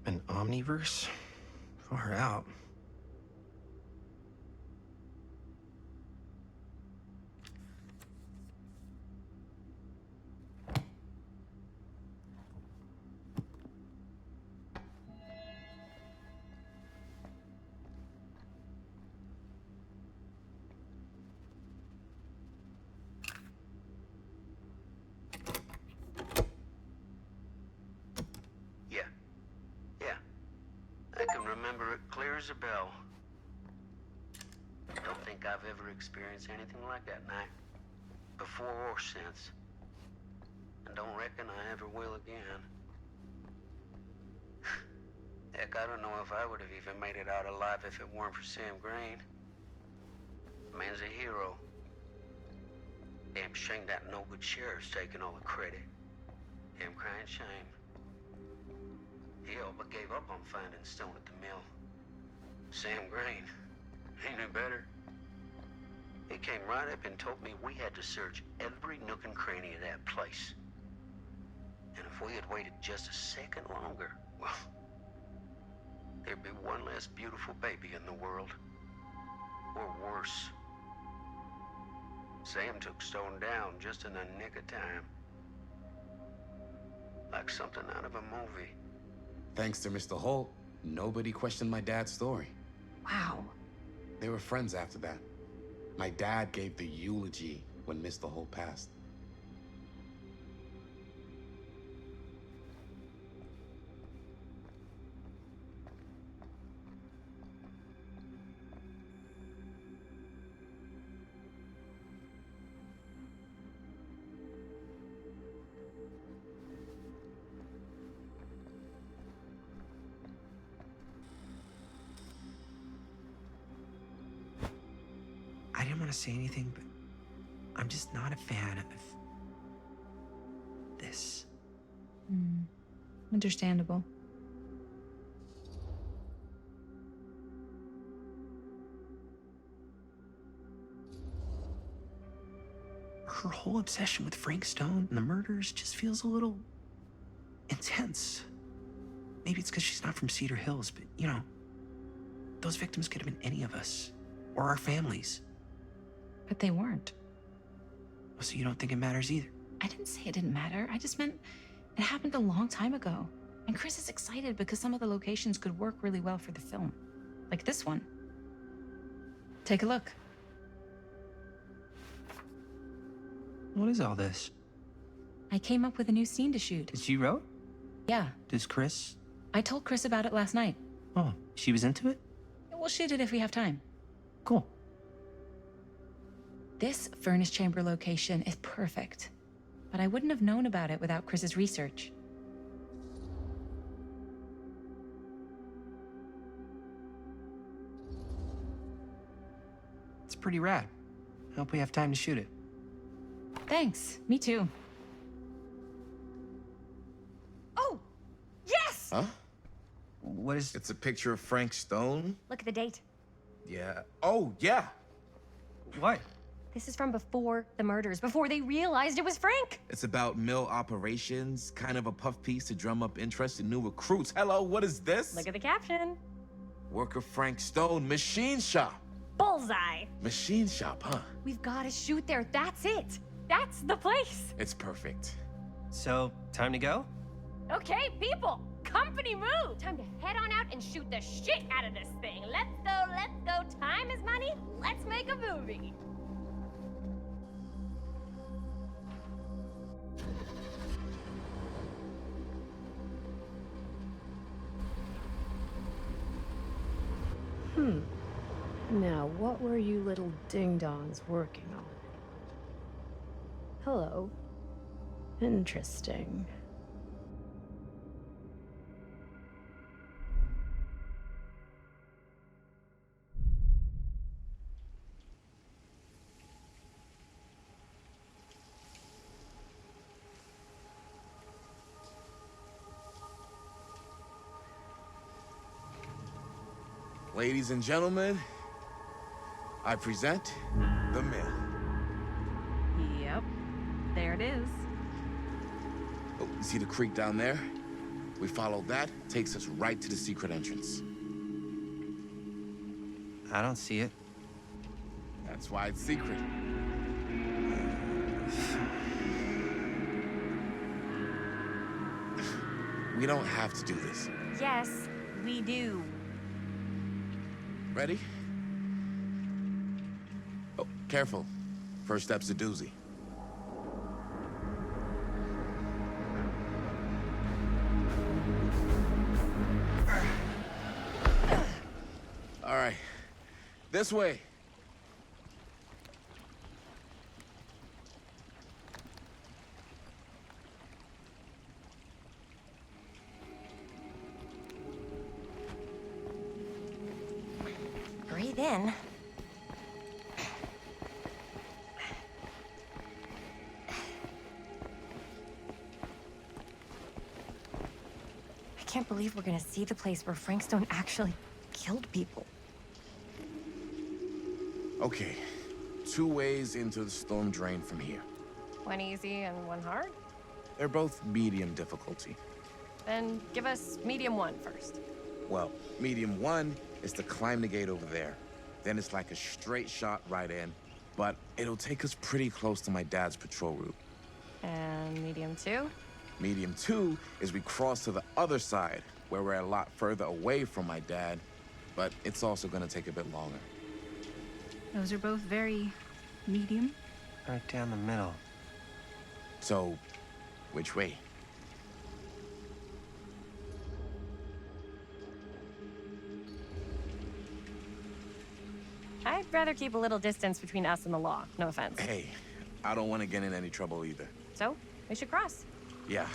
An omniverse? Far out. I can remember it clear as a bell. Don't think I've ever experienced anything like that night, before or since. And don't reckon I ever will again. Heck, I don't know if I would have even made it out alive if it weren't for Sam Green. Man's a hero. Damn shame that no good sheriff's taking all the credit. Damn crying shame. He all but gave up on finding Stone at the mill. Sam Green, he knew better. He came right up and told me we had to search every nook and cranny of that place. And if we had waited just a second longer, well, there'd be one less beautiful baby in the world. Or worse. Sam took Stone down just in the nick of time. Like something out of a movie. Thanks to Mr. Holt, nobody questioned my dad's story. Wow. They were friends after that. My dad gave the eulogy when Mr. Holt passed. I didn't want to say anything, but I'm just not a fan of this. Understandable. Her whole obsession with Frank Stone and the murders just feels a little intense. Maybe it's because she's not from Cedar Hills, but you know, those victims could have been any of us or our families. But they weren't. So you don't think it matters either? I didn't say it didn't matter. I just meant it happened a long time ago. And Chris is excited because some of the locations could work really well for the film. Like this one. Take a look. What is all this? I came up with a new scene to shoot. That you wrote? Yeah. Does Chris? I told Chris about it last night. Oh, she was into it? We'll shoot it if we have time. Cool. This furnace chamber location is perfect. but I wouldn't have known about it without Chris's research. It's pretty rad. I hope we have time to shoot it. Thanks. Me too. Oh, yes! Huh? What is... It's a picture of Frank Stone? Look at the date. Yeah. Oh, yeah. What? This is from before the murders, before they realized it was Frank. It's about mill operations, kind of a puff piece to drum up interest in new recruits. Hello, what is this? Look at the caption. Worker Frank Stone, machine shop. Bullseye. Machine shop, huh? We've got to shoot there. That's it. That's the place. It's perfect. So, time to go? Okay, people. Company move. Time to head on out and shoot the shit out of this thing. Let's go, let's go. Time is money. Let's make a movie. Now, what were you little ding-dongs working on? Hello. Interesting. Ladies and gentlemen, I present the mill. Yep. There it is. Oh, you see the creek down there? We follow that, takes us right to the secret entrance. I don't see it. That's why it's secret. We don't have to do this. Yes, we do. Ready? Oh, careful. First step's a doozy. All right, this way. Breathe in. I can't believe we're gonna see the place where Frank Stone actually killed people. Okay, 2 ways into the storm drain from here. One easy and one hard? They're both medium difficulty. Then give us medium one first. Well, medium 1 is to climb the gate over there. Then it's like a straight shot right in, but it'll take us pretty close to my dad's patrol route. And medium two? Medium 2 is we cross to the other side, where we're a lot further away from my dad, but it's also gonna take a bit longer. Those are both very medium. Right down the middle. So, which way? I'd rather keep a little distance between us and the law. No offense. Hey, I don't want to get in any trouble either. So, we should cross. Yeah.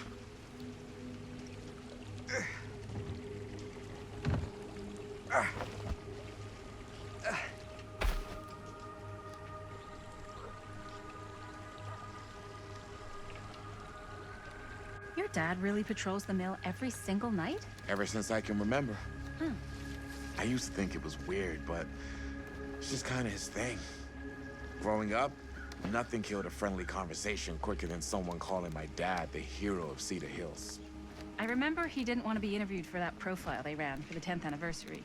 Your dad really patrols the mill every single night? Ever since I can remember. I used to think it was weird, but it's just kind of his thing. Growing up, nothing killed a friendly conversation quicker than someone calling my dad the hero of Cedar Hills. I remember he didn't want to be interviewed for that profile they ran for the 10th anniversary.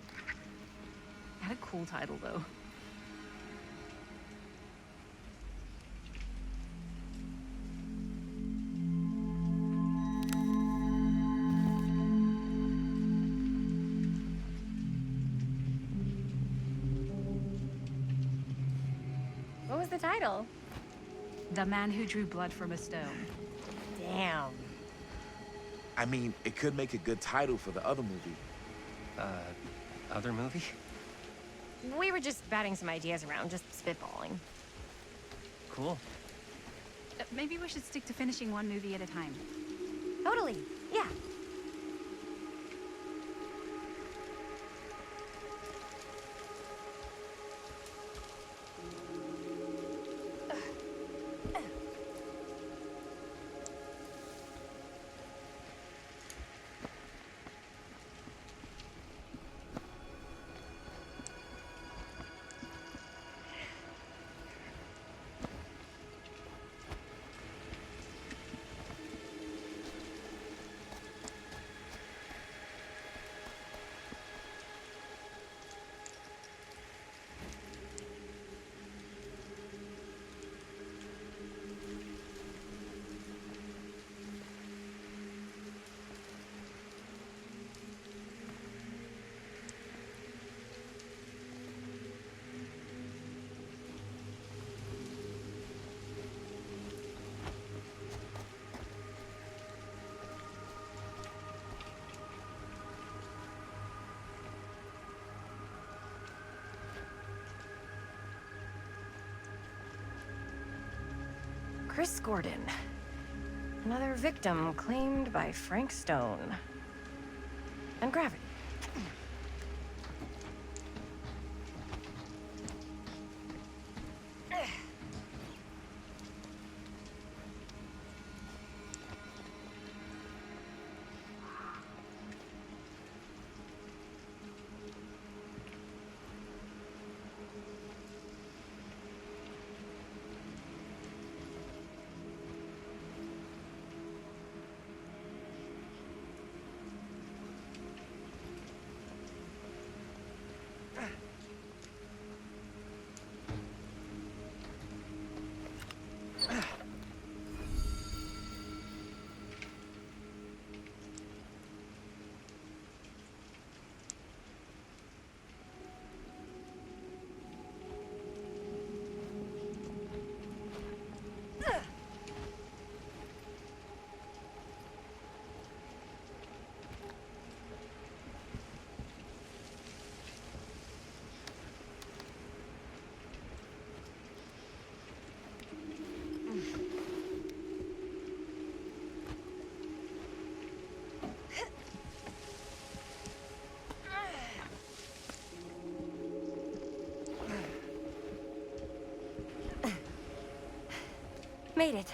Had a cool title, though. What was the title? The Man Who Drew Blood from a Stone. Damn. I mean, it could make a good title for the other movie. Other movie? We were just batting some ideas around, just spitballing. Cool. maybe we should stick to finishing one movie at a time. Totally. Yeah. Chris Gordon. Another victim claimed by Frank Stone. And gravity. Made it.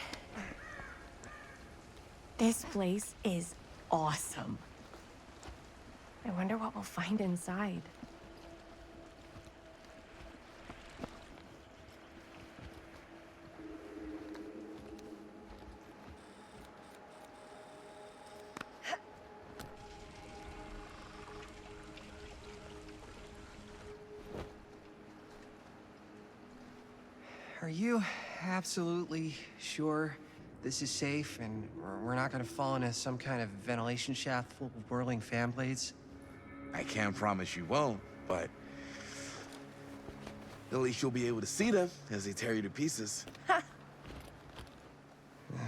This place is awesome. I wonder what we'll find inside. Are you absolutely sure this is safe and we're not gonna fall into some kind of ventilation shaft full of whirling fan blades? I can't promise you won't, but at least you'll be able to see them as they tear you to pieces.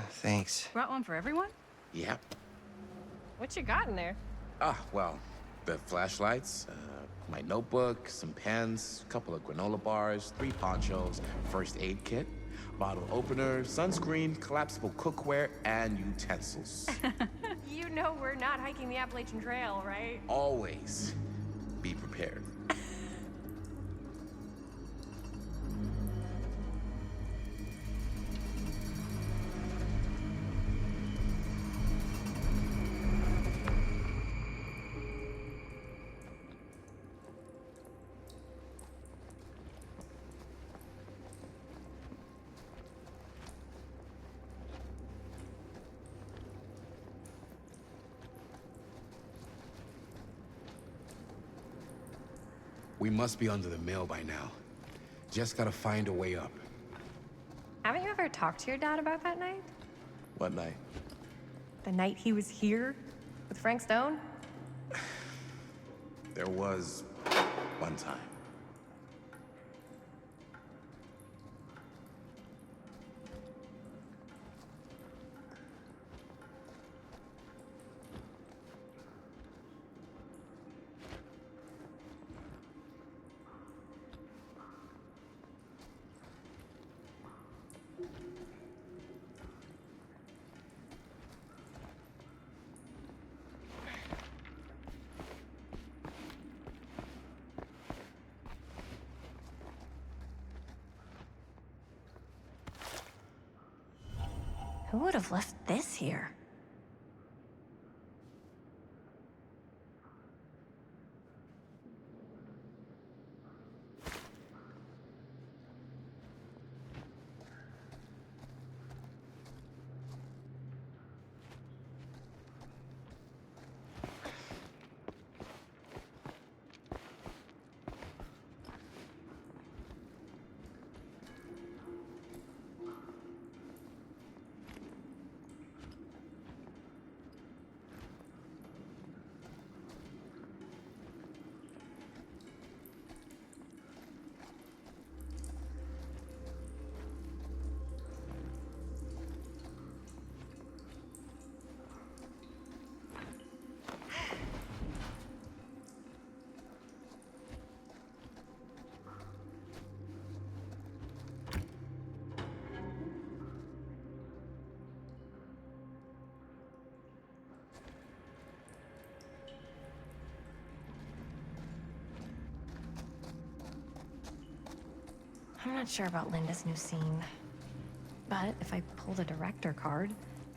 Thanks. Brought one for everyone? Yeah. What you got in there? Well, the flashlights, my notebook, some pens, a couple of granola bars, 3 ponchos, first aid kit, bottle opener, sunscreen, collapsible cookware, and utensils. You know we're not hiking the Appalachian Trail, right? Always be prepared. We must be under the mill by now. Just gotta find a way up. Haven't you ever talked to your dad about that night? What night? The night he was here with Frank Stone? There was one time. Who would have left this here? I'm not sure about Linda's new scene. But if I pull the director card,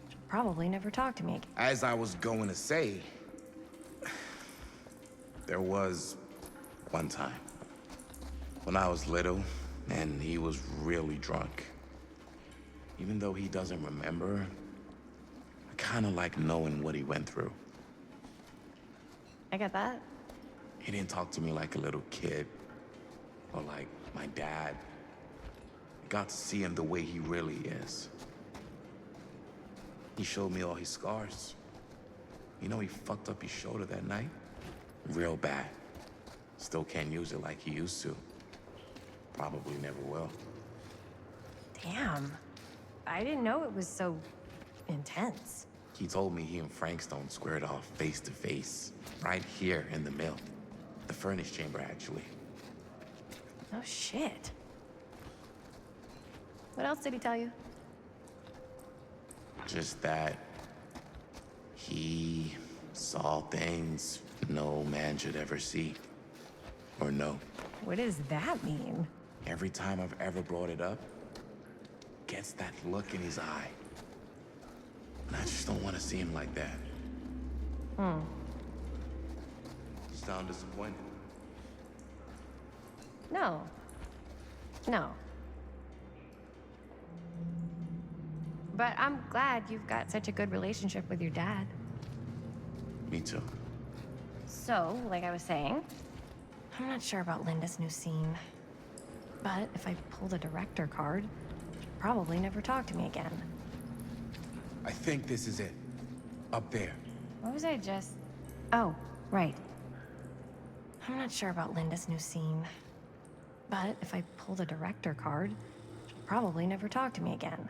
she'll probably never talk to me again. As I was going to say, there was one time when I was little and he was really drunk. Even though he doesn't remember, I kind of like knowing what he went through. I get that. He didn't talk to me like a little kid or like my dad. I got to see him the way he really is. He showed me all his scars. You know, he fucked up his shoulder that night. Real bad. Still can't use it like he used to. Probably never will. Damn. I didn't know it was so intense. He told me he and Frankstone squared off face to face, right here in the mill. The furnace chamber, actually. Oh, shit. What else did he tell you? Just that he saw things no man should ever see or know. What does that mean? Every time I've ever brought it up, gets that look in his eye. And I just don't want to see him like that. Hmm. You sound disappointed. No. No. But I'm glad you've got such a good relationship with your dad. Me too. So, like I was saying, I'm not sure about Linda's new scene. But if I pull the director card, she'll probably never talk to me again. I think this is it. Up there. What was I just... Oh, right. I'm not sure about Linda's new scene. But if I pull the director card, she'll probably never talk to me again.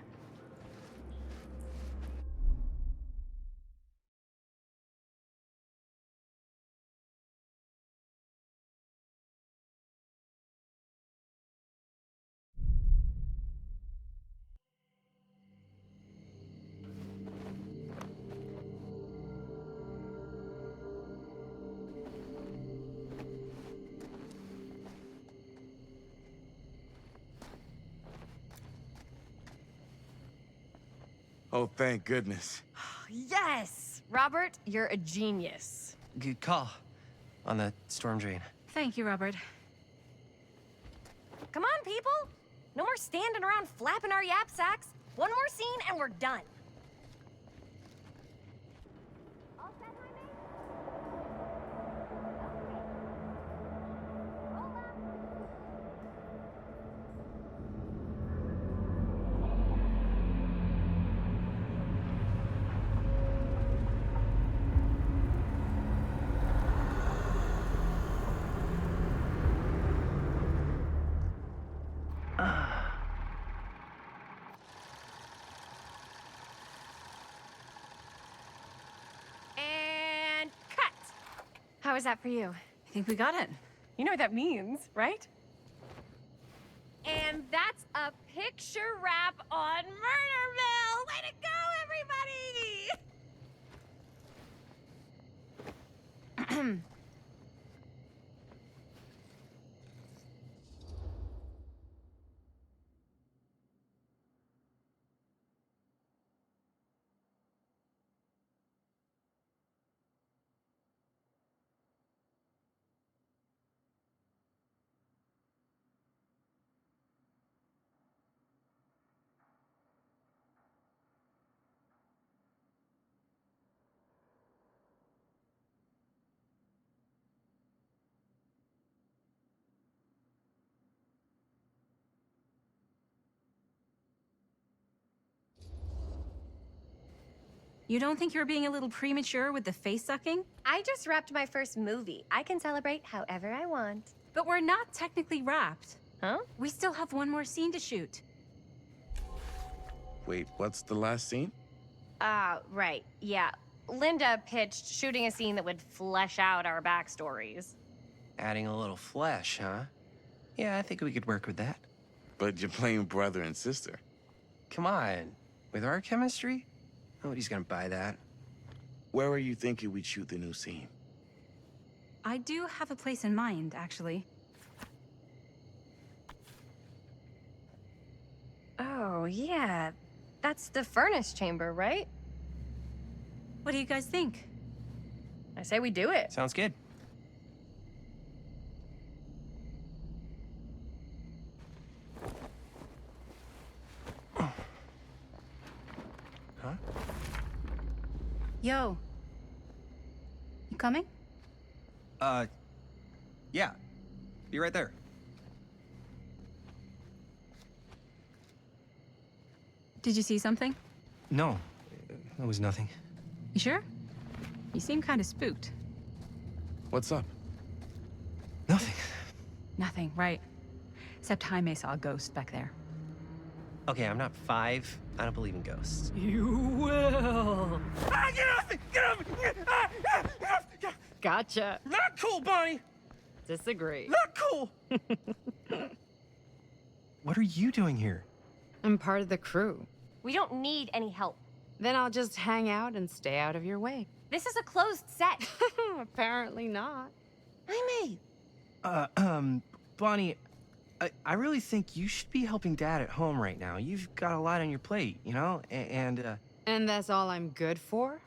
Oh, thank goodness. Yes! Robert, you're a genius. Good call on the storm drain. Thank you, Robert. Come on, people! No more standing around flapping our yap sacks. One more scene and we're done. And cut! How was that for you? I think we got it. You know what that means, right? And that's a picture wrap on Murder Mill! Way to go, everybody! You don't think you're being a little premature with the face sucking? I just wrapped my first movie. I can celebrate however I want. But we're not technically wrapped. Huh? We still have one more scene to shoot. Wait, what's the last scene? Right. Yeah. Linda pitched shooting a scene that would flesh out our backstories. Adding a little flesh, huh? Yeah, I think we could work with that. But you're playing brother and sister. Come on. With our chemistry? Nobody's gonna buy that. Where are you thinking we'd shoot the new scene? I do have a place in mind, actually. Oh, yeah. That's the furnace chamber, right? What do you guys think? I say we do it. Sounds good. Huh? Yo. You coming? Yeah. Be right there. Did you see something? No, it was nothing. You sure? You seem kind of spooked. What's up? Nothing. Nothing, right. Except Jaime saw a ghost back there. Okay, I'm not 5. I don't believe in ghosts. You will. Ah, get off me! Get off me! Gotcha. Not cool, Bonnie! Disagree. Not cool! What are you doing here? I'm part of the crew. We don't need any help. Then I'll just hang out and stay out of your way. This is a closed set. Apparently not. Jaime! Bonnie, I really think you should be helping Dad at home right now. You've got a lot on your plate, you know? And that's all I'm good for?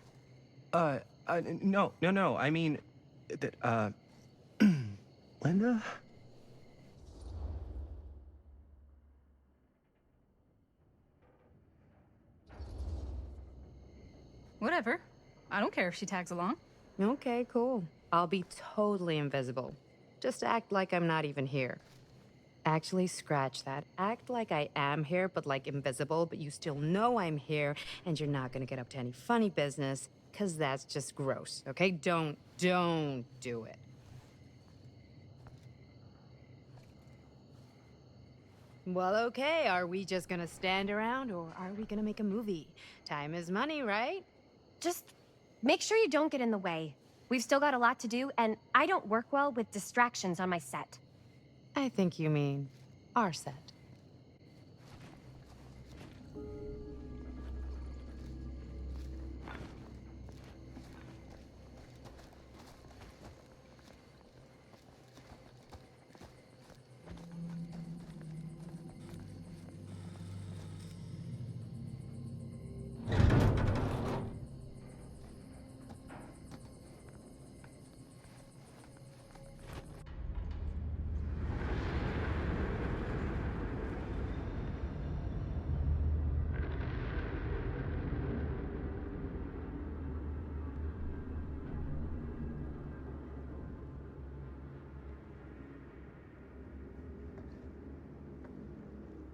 No. I mean, that, Linda? Whatever. I don't care if she tags along. Okay, cool. I'll be totally invisible. Just act like I'm not even here. Actually, scratch that. Act like I am here, but like invisible, but you still know I'm here, and you're not gonna get up to any funny business, because that's just gross, okay? Don't do it. Well, okay, are we just gonna stand around, or are we gonna make a movie? Time is money, right? Just make sure you don't get in the way. We've still got a lot to do, and I don't work well with distractions on my set. I think you mean our set.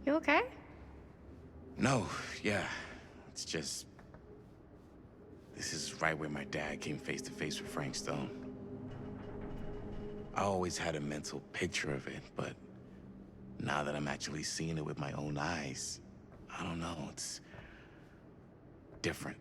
You okay? No, yeah. It's just... This is right where my dad came face to face with Frank Stone. I always had a mental picture of it, but now that I'm actually seeing it with my own eyes, I don't know, it's different.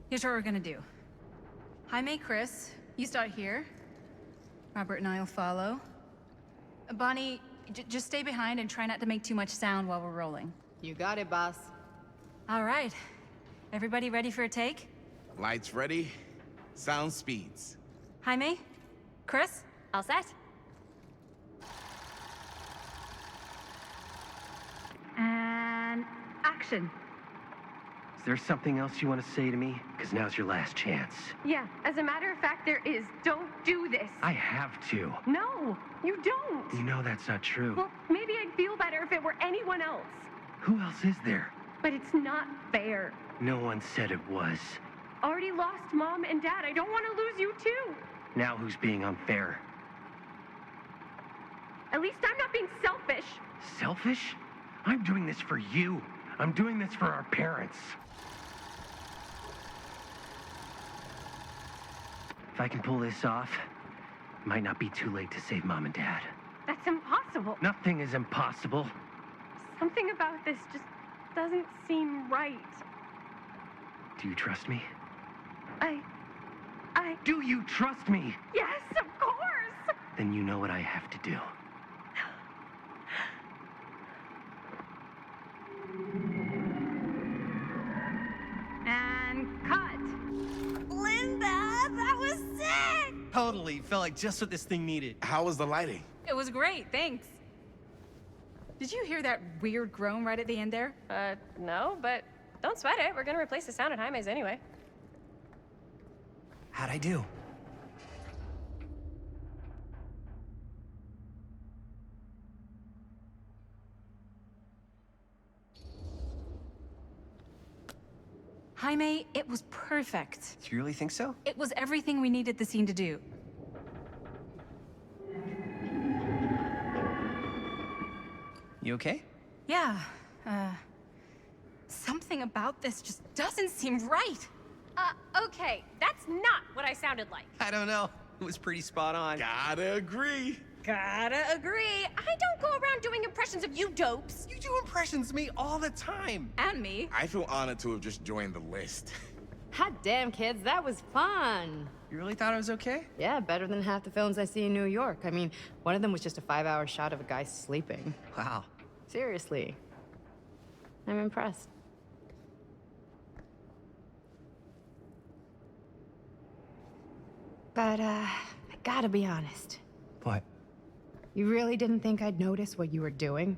Here's what we're gonna do. Jaime, Chris, you start here. Robert and I will follow. Bonnie, just stay behind and try not to make too much sound while we're rolling. You got it, boss. All right. Everybody ready for a take? Lights ready, sound speeds. Jaime? Chris? All set? And action. Is there something else you want to say to me? Because now's your last chance. Yeah, as a matter of fact, there is. Don't do this. I have to. No, you don't. You know that's not true. Well, maybe I'd feel better if it were anyone else. Who else is there? But it's not fair. No one said it was. Already lost Mom and Dad. I don't want to lose you too. Now who's being unfair? At least I'm not being selfish. Selfish? I'm doing this for you. I'm doing this for our parents. If I can pull this off, it might not be too late to save Mom and Dad. That's impossible. Nothing is impossible. Something about this just doesn't seem right. Do you trust me? I... Do you trust me? Yes, of course! Then you know what I have to do. And cut. Linda, that was sick! Totally. Felt like just what this thing needed. How was the lighting? It was great, thanks. Did you hear that weird groan right at the end there? No, but don't sweat it. We're gonna replace the sound at Jaime's anyway. How'd I do? Jaime, it was perfect. Do you really think so? It was everything we needed the scene to do. You okay? Yeah, something about this just doesn't seem right. Okay, that's not what I sounded like. I don't know. It was pretty spot on. Gotta agree. Gotta agree. I don't go around doing impressions of you dopes. You do impressions of me all the time. And me. I feel honored to have just joined the list. Hot damn, kids, that was fun. You really thought I was okay? Yeah, better than half the films I see in New York. I mean, one of them was just a 5-hour shot of a guy sleeping. Wow. Seriously. I'm impressed. But, I gotta be honest. What? You really didn't think I'd notice what you were doing?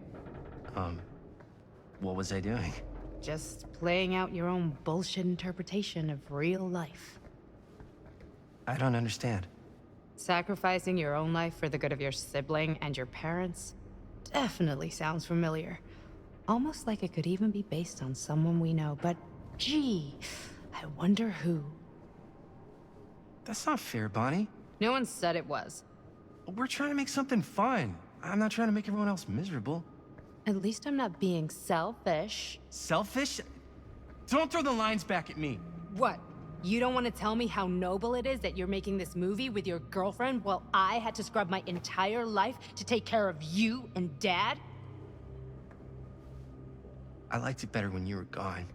What was I doing? Just playing out your own bullshit interpretation of real life. I don't understand. Sacrificing your own life for the good of your sibling and your parents definitely sounds familiar. Almost like it could even be based on someone we know, but gee, I wonder who. That's not fair, Bonnie. No one said it was. We're trying to make something fun. I'm not trying to make everyone else miserable. At least I'm not being selfish. Selfish? Don't throw the lines back at me. What? You don't want to tell me how noble it is that you're making this movie with your girlfriend while I had to scrub my entire life to take care of you and Dad? I liked it better when you were gone.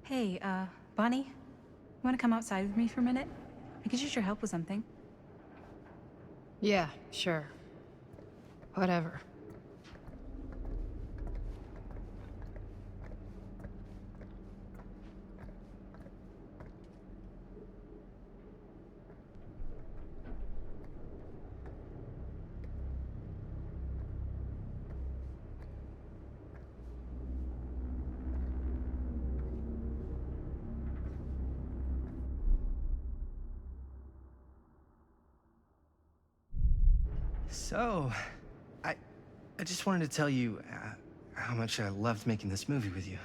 Hey, Bonnie, you want to come outside with me for a minute? I could use your help with something. Yeah, sure. Whatever. So, I just wanted to tell you how much I loved making this movie with you.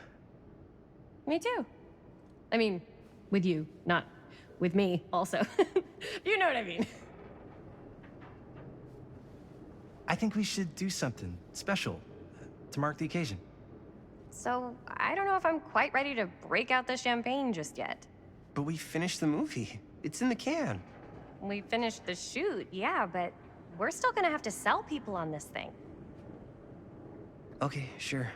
Me too. I mean, with you, not with me, also. You know what I mean. I think we should do something special to mark the occasion. So, I don't know if I'm quite ready to break out the champagne just yet. But we finished the movie. It's in the can. We finished the shoot, yeah, but we're still gonna have to sell people on this thing. Okay, sure.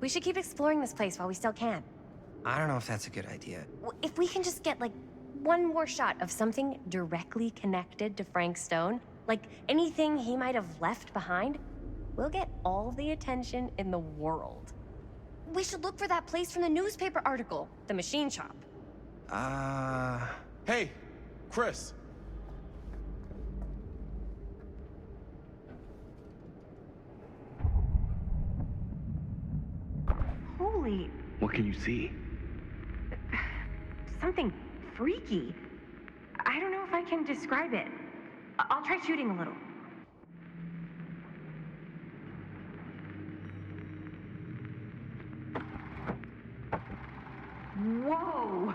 We should keep exploring this place while we still can. I don't know if that's a good idea. If we can just get, like, one more shot of something directly connected to Frank Stone, like anything he might have left behind, we'll get all the attention in the world. We should look for that place from the newspaper article, the machine shop. Hey, Chris. Holy, What can you see? something freaky. I don't know if I can describe it. I'll try shooting a little. Whoa!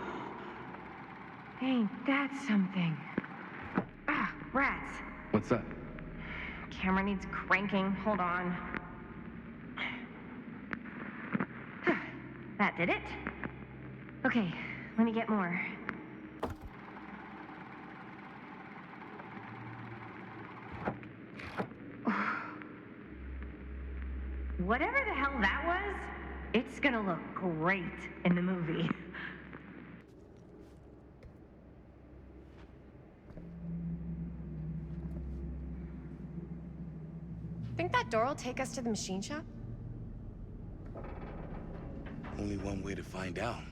Ain't that something? Ah, rats. What's up? Camera needs cranking. Hold on. That did it. Okay, let me get more. Whatever the hell that was, it's gonna look great in the movie. Think that door will take us to the machine shop? Only one way to find out.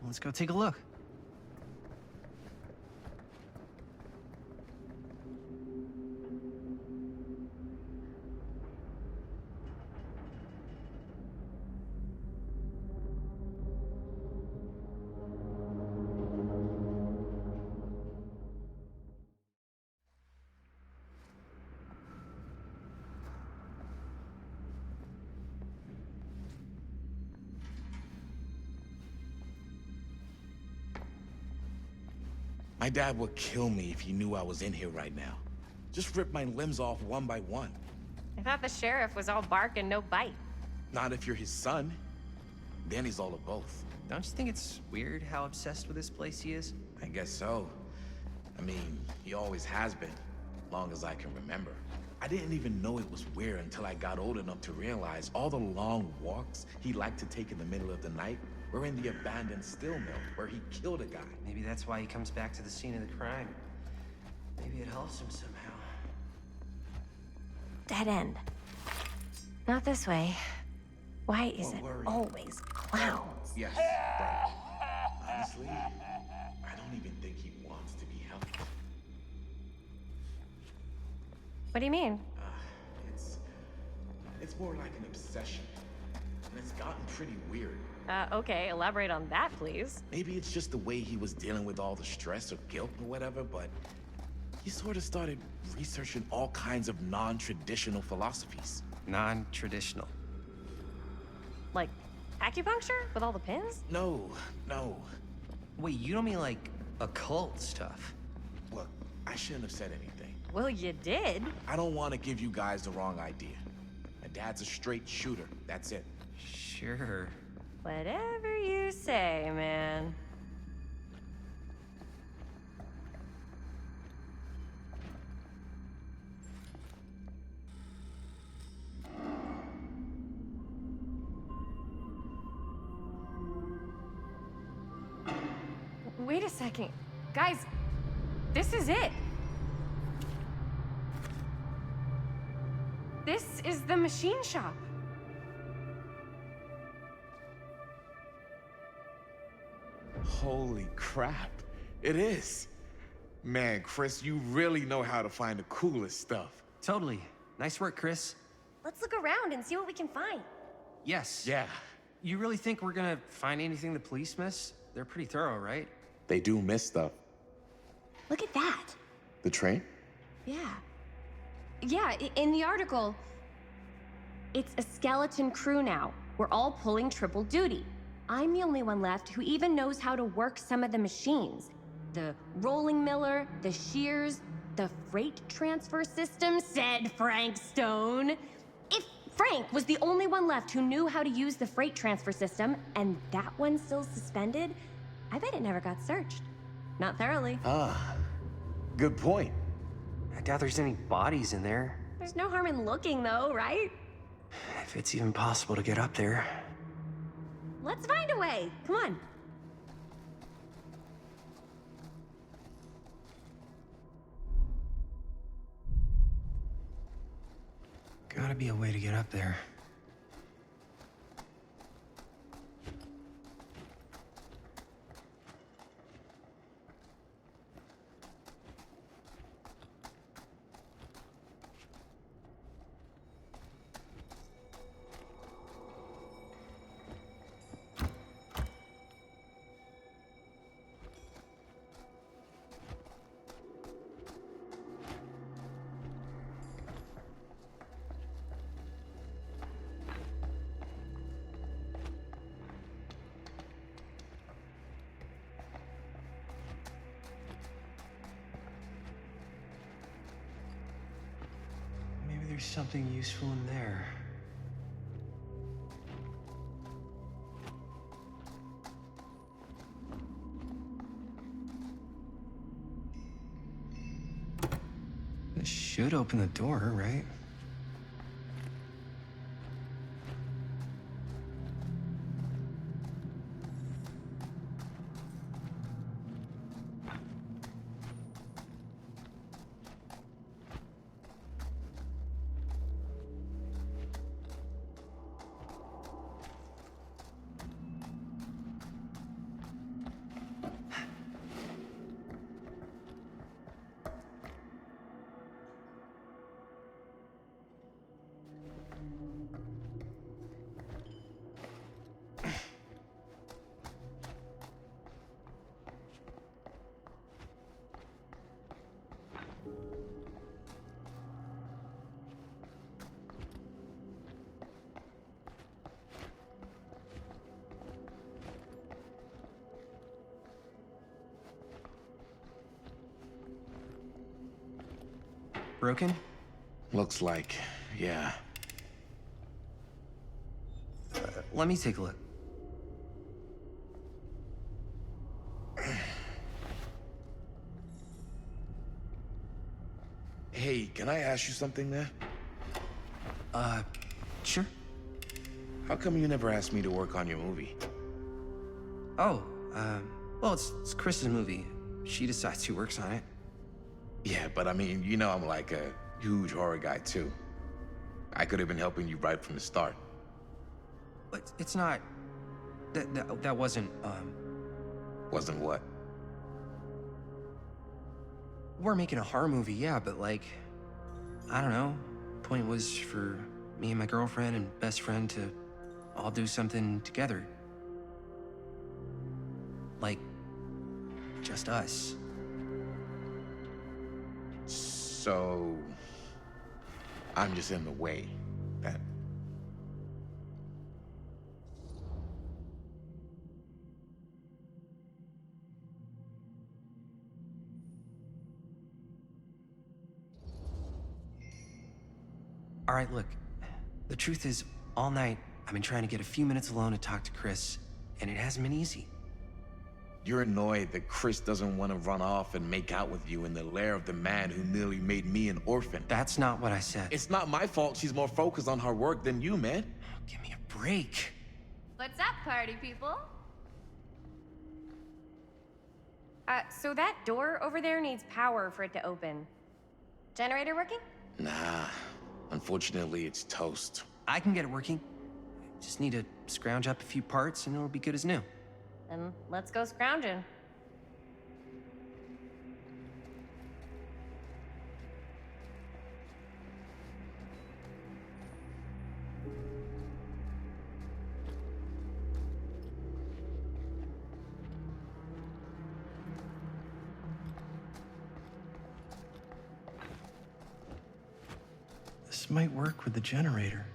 Let's go take a look. My dad would kill me if he knew I was in here right now. Just rip my limbs off one by one. I thought the sheriff was all bark and no bite. Not if you're his son. Then he's all of both. Don't you think it's weird how obsessed with this place he is? I guess so. I mean, he always has been, long as I can remember. I didn't even know it was weird until I got old enough to realize all the long walks he liked to take in the middle of the night were in the abandoned steel mill where he killed a guy. Maybe that's why he comes back to the scene of the crime. Maybe it helps him somehow. Dead end. Not this way. Why is it worry. always clowns? Yes, right. Honestly, I don't even think he wants to be helped. What do you mean? It's more like an obsession. And it's gotten pretty weird. Okay, elaborate on that, please. Maybe it's just the way he was dealing with all the stress or guilt or whatever, but he sort of started researching all kinds of non-traditional philosophies. Non-traditional. Like acupuncture with all the pins? No. Wait, you don't mean like occult stuff? Look, I shouldn't have said anything. Well, you did. I don't want to give you guys the wrong idea. My dad's a straight shooter, that's it. Sure. Whatever you say, man. Wait a second. Guys, this is it. This is the machine shop. Holy crap, it is. Man, Chris, you really know how to find the coolest stuff. Totally. Nice work, Chris. Let's look around and see what we can find. Yes. Yeah. You really think we're gonna find anything the police miss? They're pretty thorough, right? They do miss stuff. Look at that. The train? Yeah. Yeah, in the article, it's a skeleton crew now. We're all pulling triple duty. I'm the only one left who even knows how to work some of the machines. The rolling miller, the shears, the freight transfer system, said Frank Stone. If Frank was the only one left who knew how to use the freight transfer system, and that one's still suspended. I bet it never got searched. Not thoroughly. Ah, good point. I doubt there's any bodies in there. There's no harm in looking, though, right? If it's even possible to get up there. Let's find a way. Come on. Gotta be a way to get up there. There's something useful in there. This should open the door, right? Broken? Looks like, yeah. Let me take a look. Hey, can I ask you something, man? Sure. How come you never asked me to work on your movie? Oh, well, it's Chris's movie. She decides who works on it. Yeah, but I mean, you know I'm like a huge horror guy, too. I could have been helping you right from the start. But it's not... That wasn't, Wasn't what? We're making a horror movie, yeah, but like... I don't know. Point was for me and my girlfriend and best friend to all do something together. Like... just us. So... I'm just in the way, then. All right, look. The truth is, all night, I've been trying to get a few minutes alone to talk to Chris, and it hasn't been easy. You're annoyed that Chris doesn't want to run off and make out with you in the lair of the man who nearly made me an orphan. That's not what I said. It's not my fault she's more focused on her work than you, man. Give me a break. What's up, party people? So that door over there needs power for it to open. Generator working? Nah. Unfortunately, it's toast. I can get it working. Just need to scrounge up a few parts and it'll be good as new. Then let's go scrounging. This might work with the generator.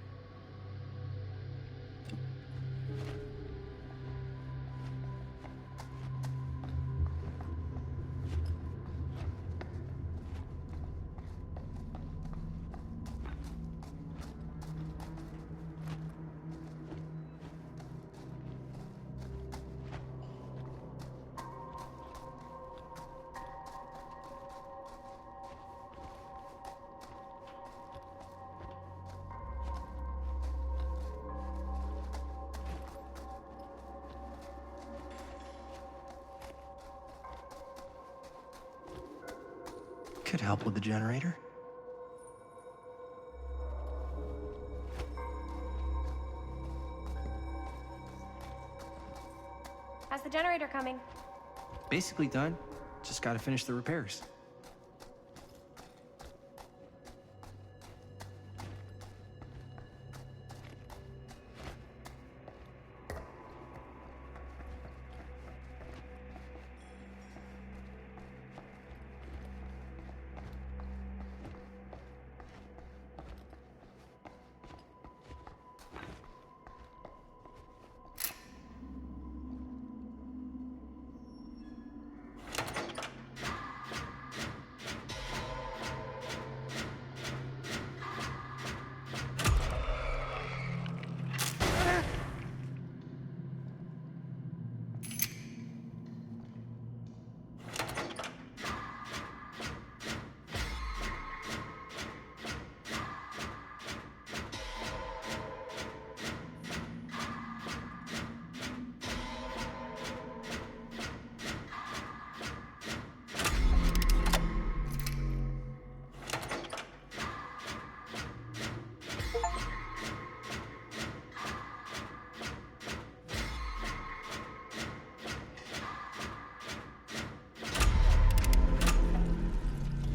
Could help with the generator. How's the generator coming? Basically done. Just gotta finish the repairs.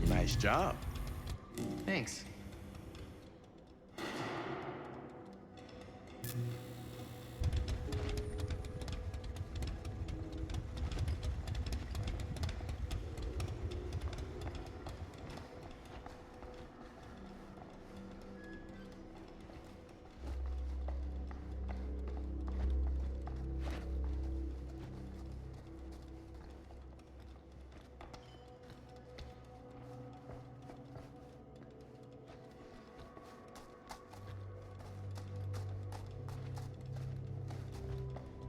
Nice job. Thanks.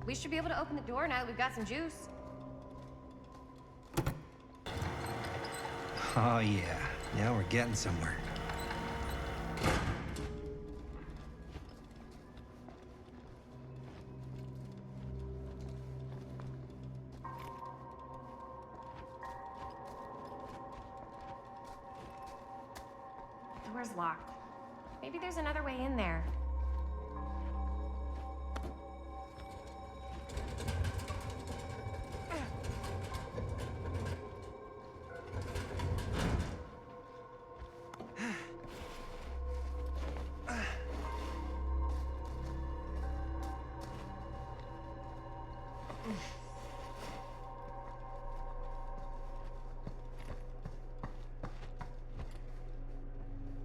We should be able to open the door now that we've got some juice. Oh yeah, now we're getting somewhere. Door's locked. Maybe there's another way in there.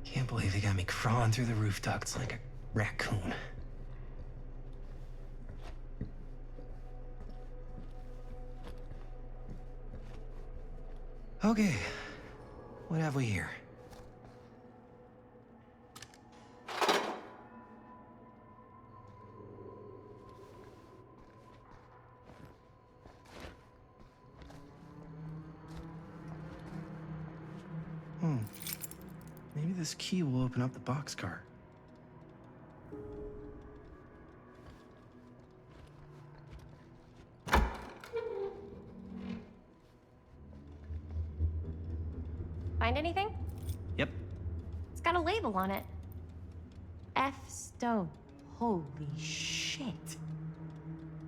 Can't believe they got me crawling through the roof ducts like a raccoon. Okay, what have we here? Maybe this key will open up the boxcar. Find anything? Yep. It's got a label on it. F. Stone. Holy shit.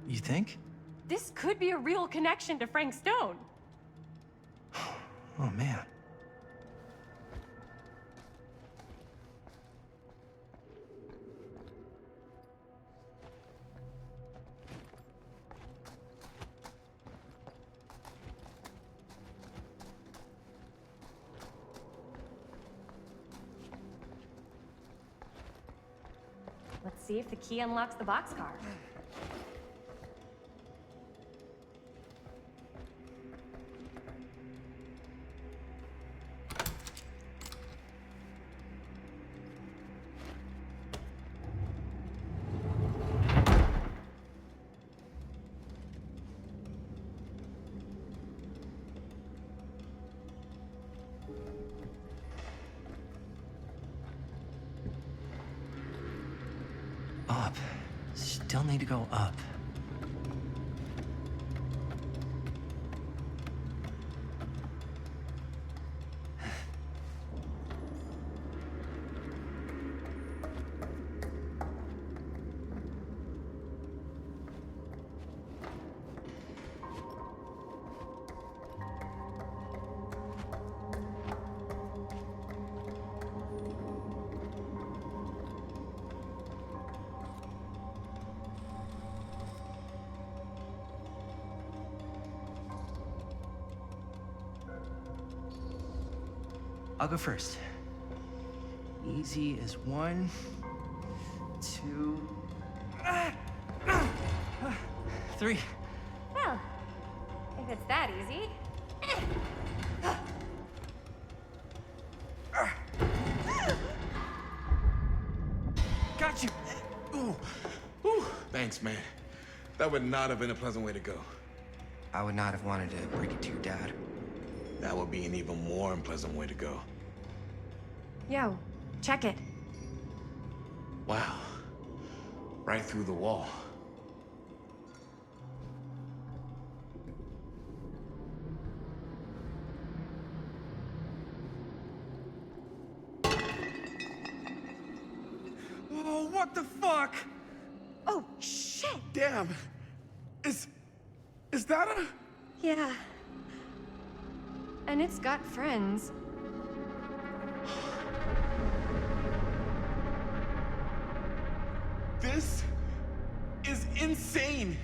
You think? This could be a real connection to Frank Stone. Oh man. Let's see if the key unlocks the boxcar. Up. Still need to go up. I'll go first. Easy as 1, 2, 3. Well, if it's that easy. Got you! Ooh. Ooh. Thanks, man. That would not have been a pleasant way to go. I would not have wanted to break it to your dad. That would be an even more unpleasant way to go. Yo, check it. Wow. Right through the wall. Oh, what the fuck? Oh, shit! Damn! Is that a... Yeah. And it's got friends. This is insane!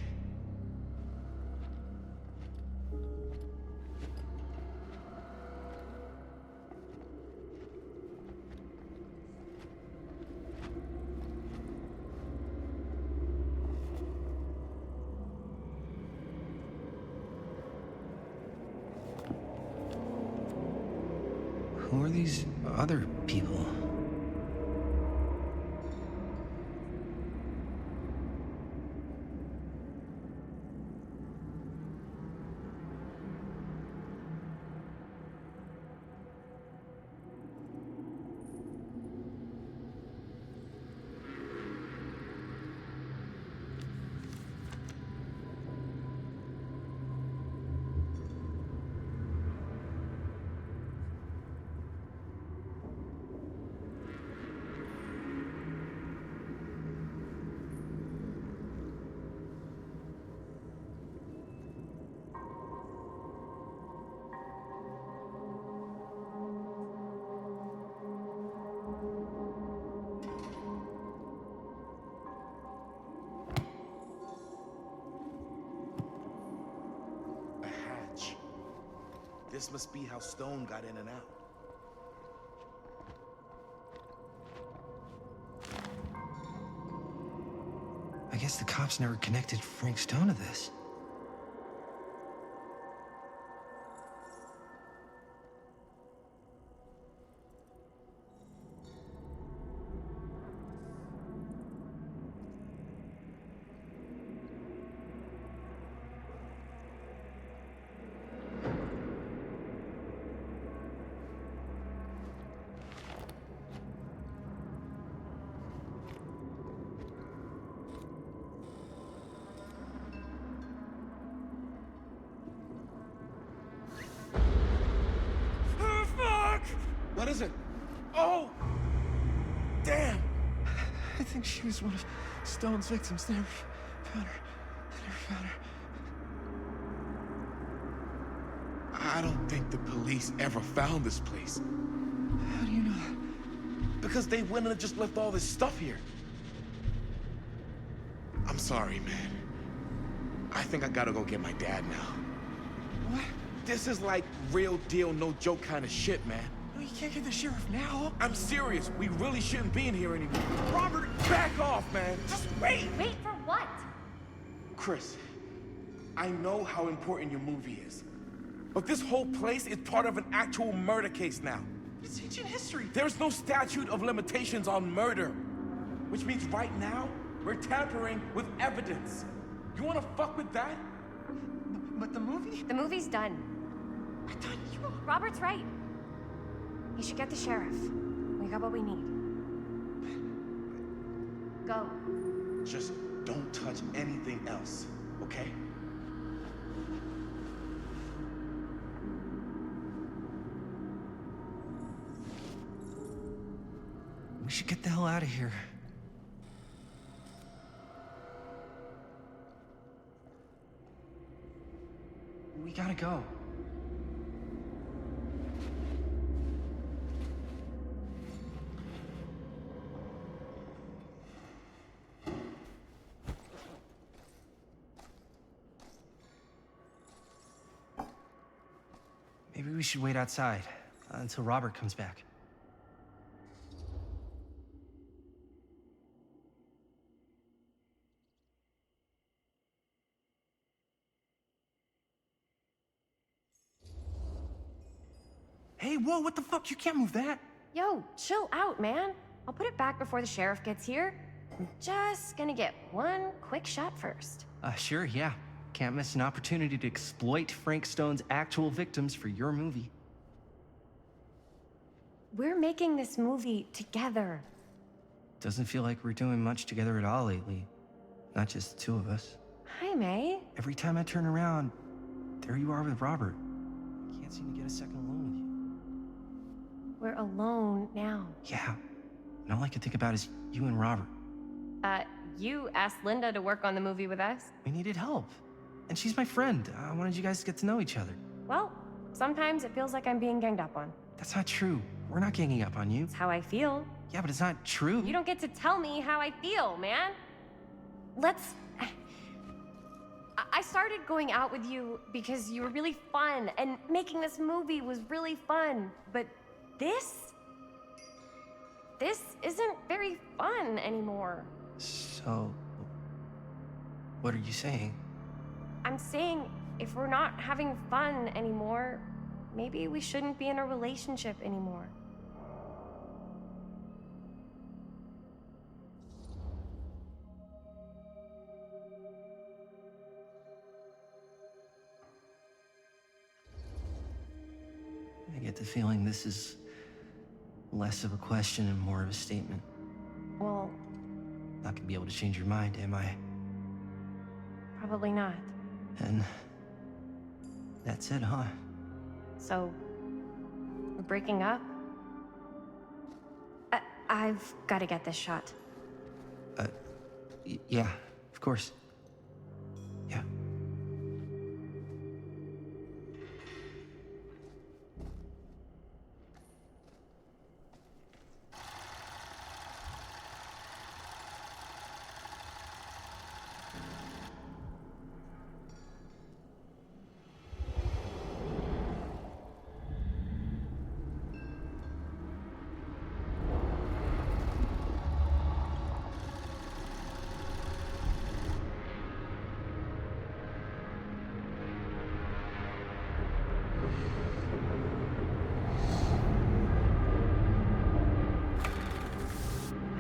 Who are these other people? A hatch. This must be how Stone got in and out. I guess the cops never connected Frank Stone to this. What is it? Oh! Damn! I think she was one of Stone's victims. They never found her. They never found her. I don't think the police ever found this place. How do you know that? Because they wouldn't have just left all this stuff here. I'm sorry, man. I think I gotta go get my dad now. What? This is like real deal, no joke kind of shit, man. No, you can't get the sheriff now. I'm serious. We really shouldn't be in here anymore. Robert, back off, man. Just wait. Wait for what? Chris, I know how important your movie is. But this whole place is part of an actual murder case now. It's ancient history. There's no statute of limitations on murder. Which means right now, we're tampering with evidence. You wanna fuck with that? But the movie? The movie's done. I thought you... Robert's right. You should get the sheriff. We got what we need. Go. Just don't touch anything else, okay? We should get the hell out of here. We gotta go. Maybe we should wait outside. until Robert comes back. Hey, whoa, what the fuck? You can't move that. Yo, chill out, man. I'll put it back before the sheriff gets here. I'm just gonna get one quick shot first. Sure, yeah. Can't miss an opportunity to exploit Frank Stone's actual victims for your movie. We're making this movie together. Doesn't feel like we're doing much together at all lately. Not just the two of us. Hi, May. Every time I turn around, there you are with Robert. I can't seem to get a second alone with you. We're alone now. Yeah. And all I can think about is you and Robert. You asked Linda to work on the movie with us? We needed help. And she's my friend. I wanted you guys to get to know each other. Well, sometimes it feels like I'm being ganged up on. That's not true. We're not ganging up on you. It's how I feel. Yeah, but it's not true. You don't get to tell me how I feel, man. Let's... I started going out with you because you were really fun, and making this movie was really fun. But this isn't very fun anymore. So, what are you saying? I'm saying if we're not having fun anymore, maybe we shouldn't be in a relationship anymore. I get the feeling this is less of a question and more of a statement. Well, Not gonna be able to change your mind, am I? probably not. And that's it, huh? So, we're breaking up? I've got to get this shot. Yeah, of course. Yeah.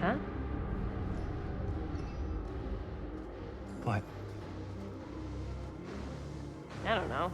Huh? What? I don't know.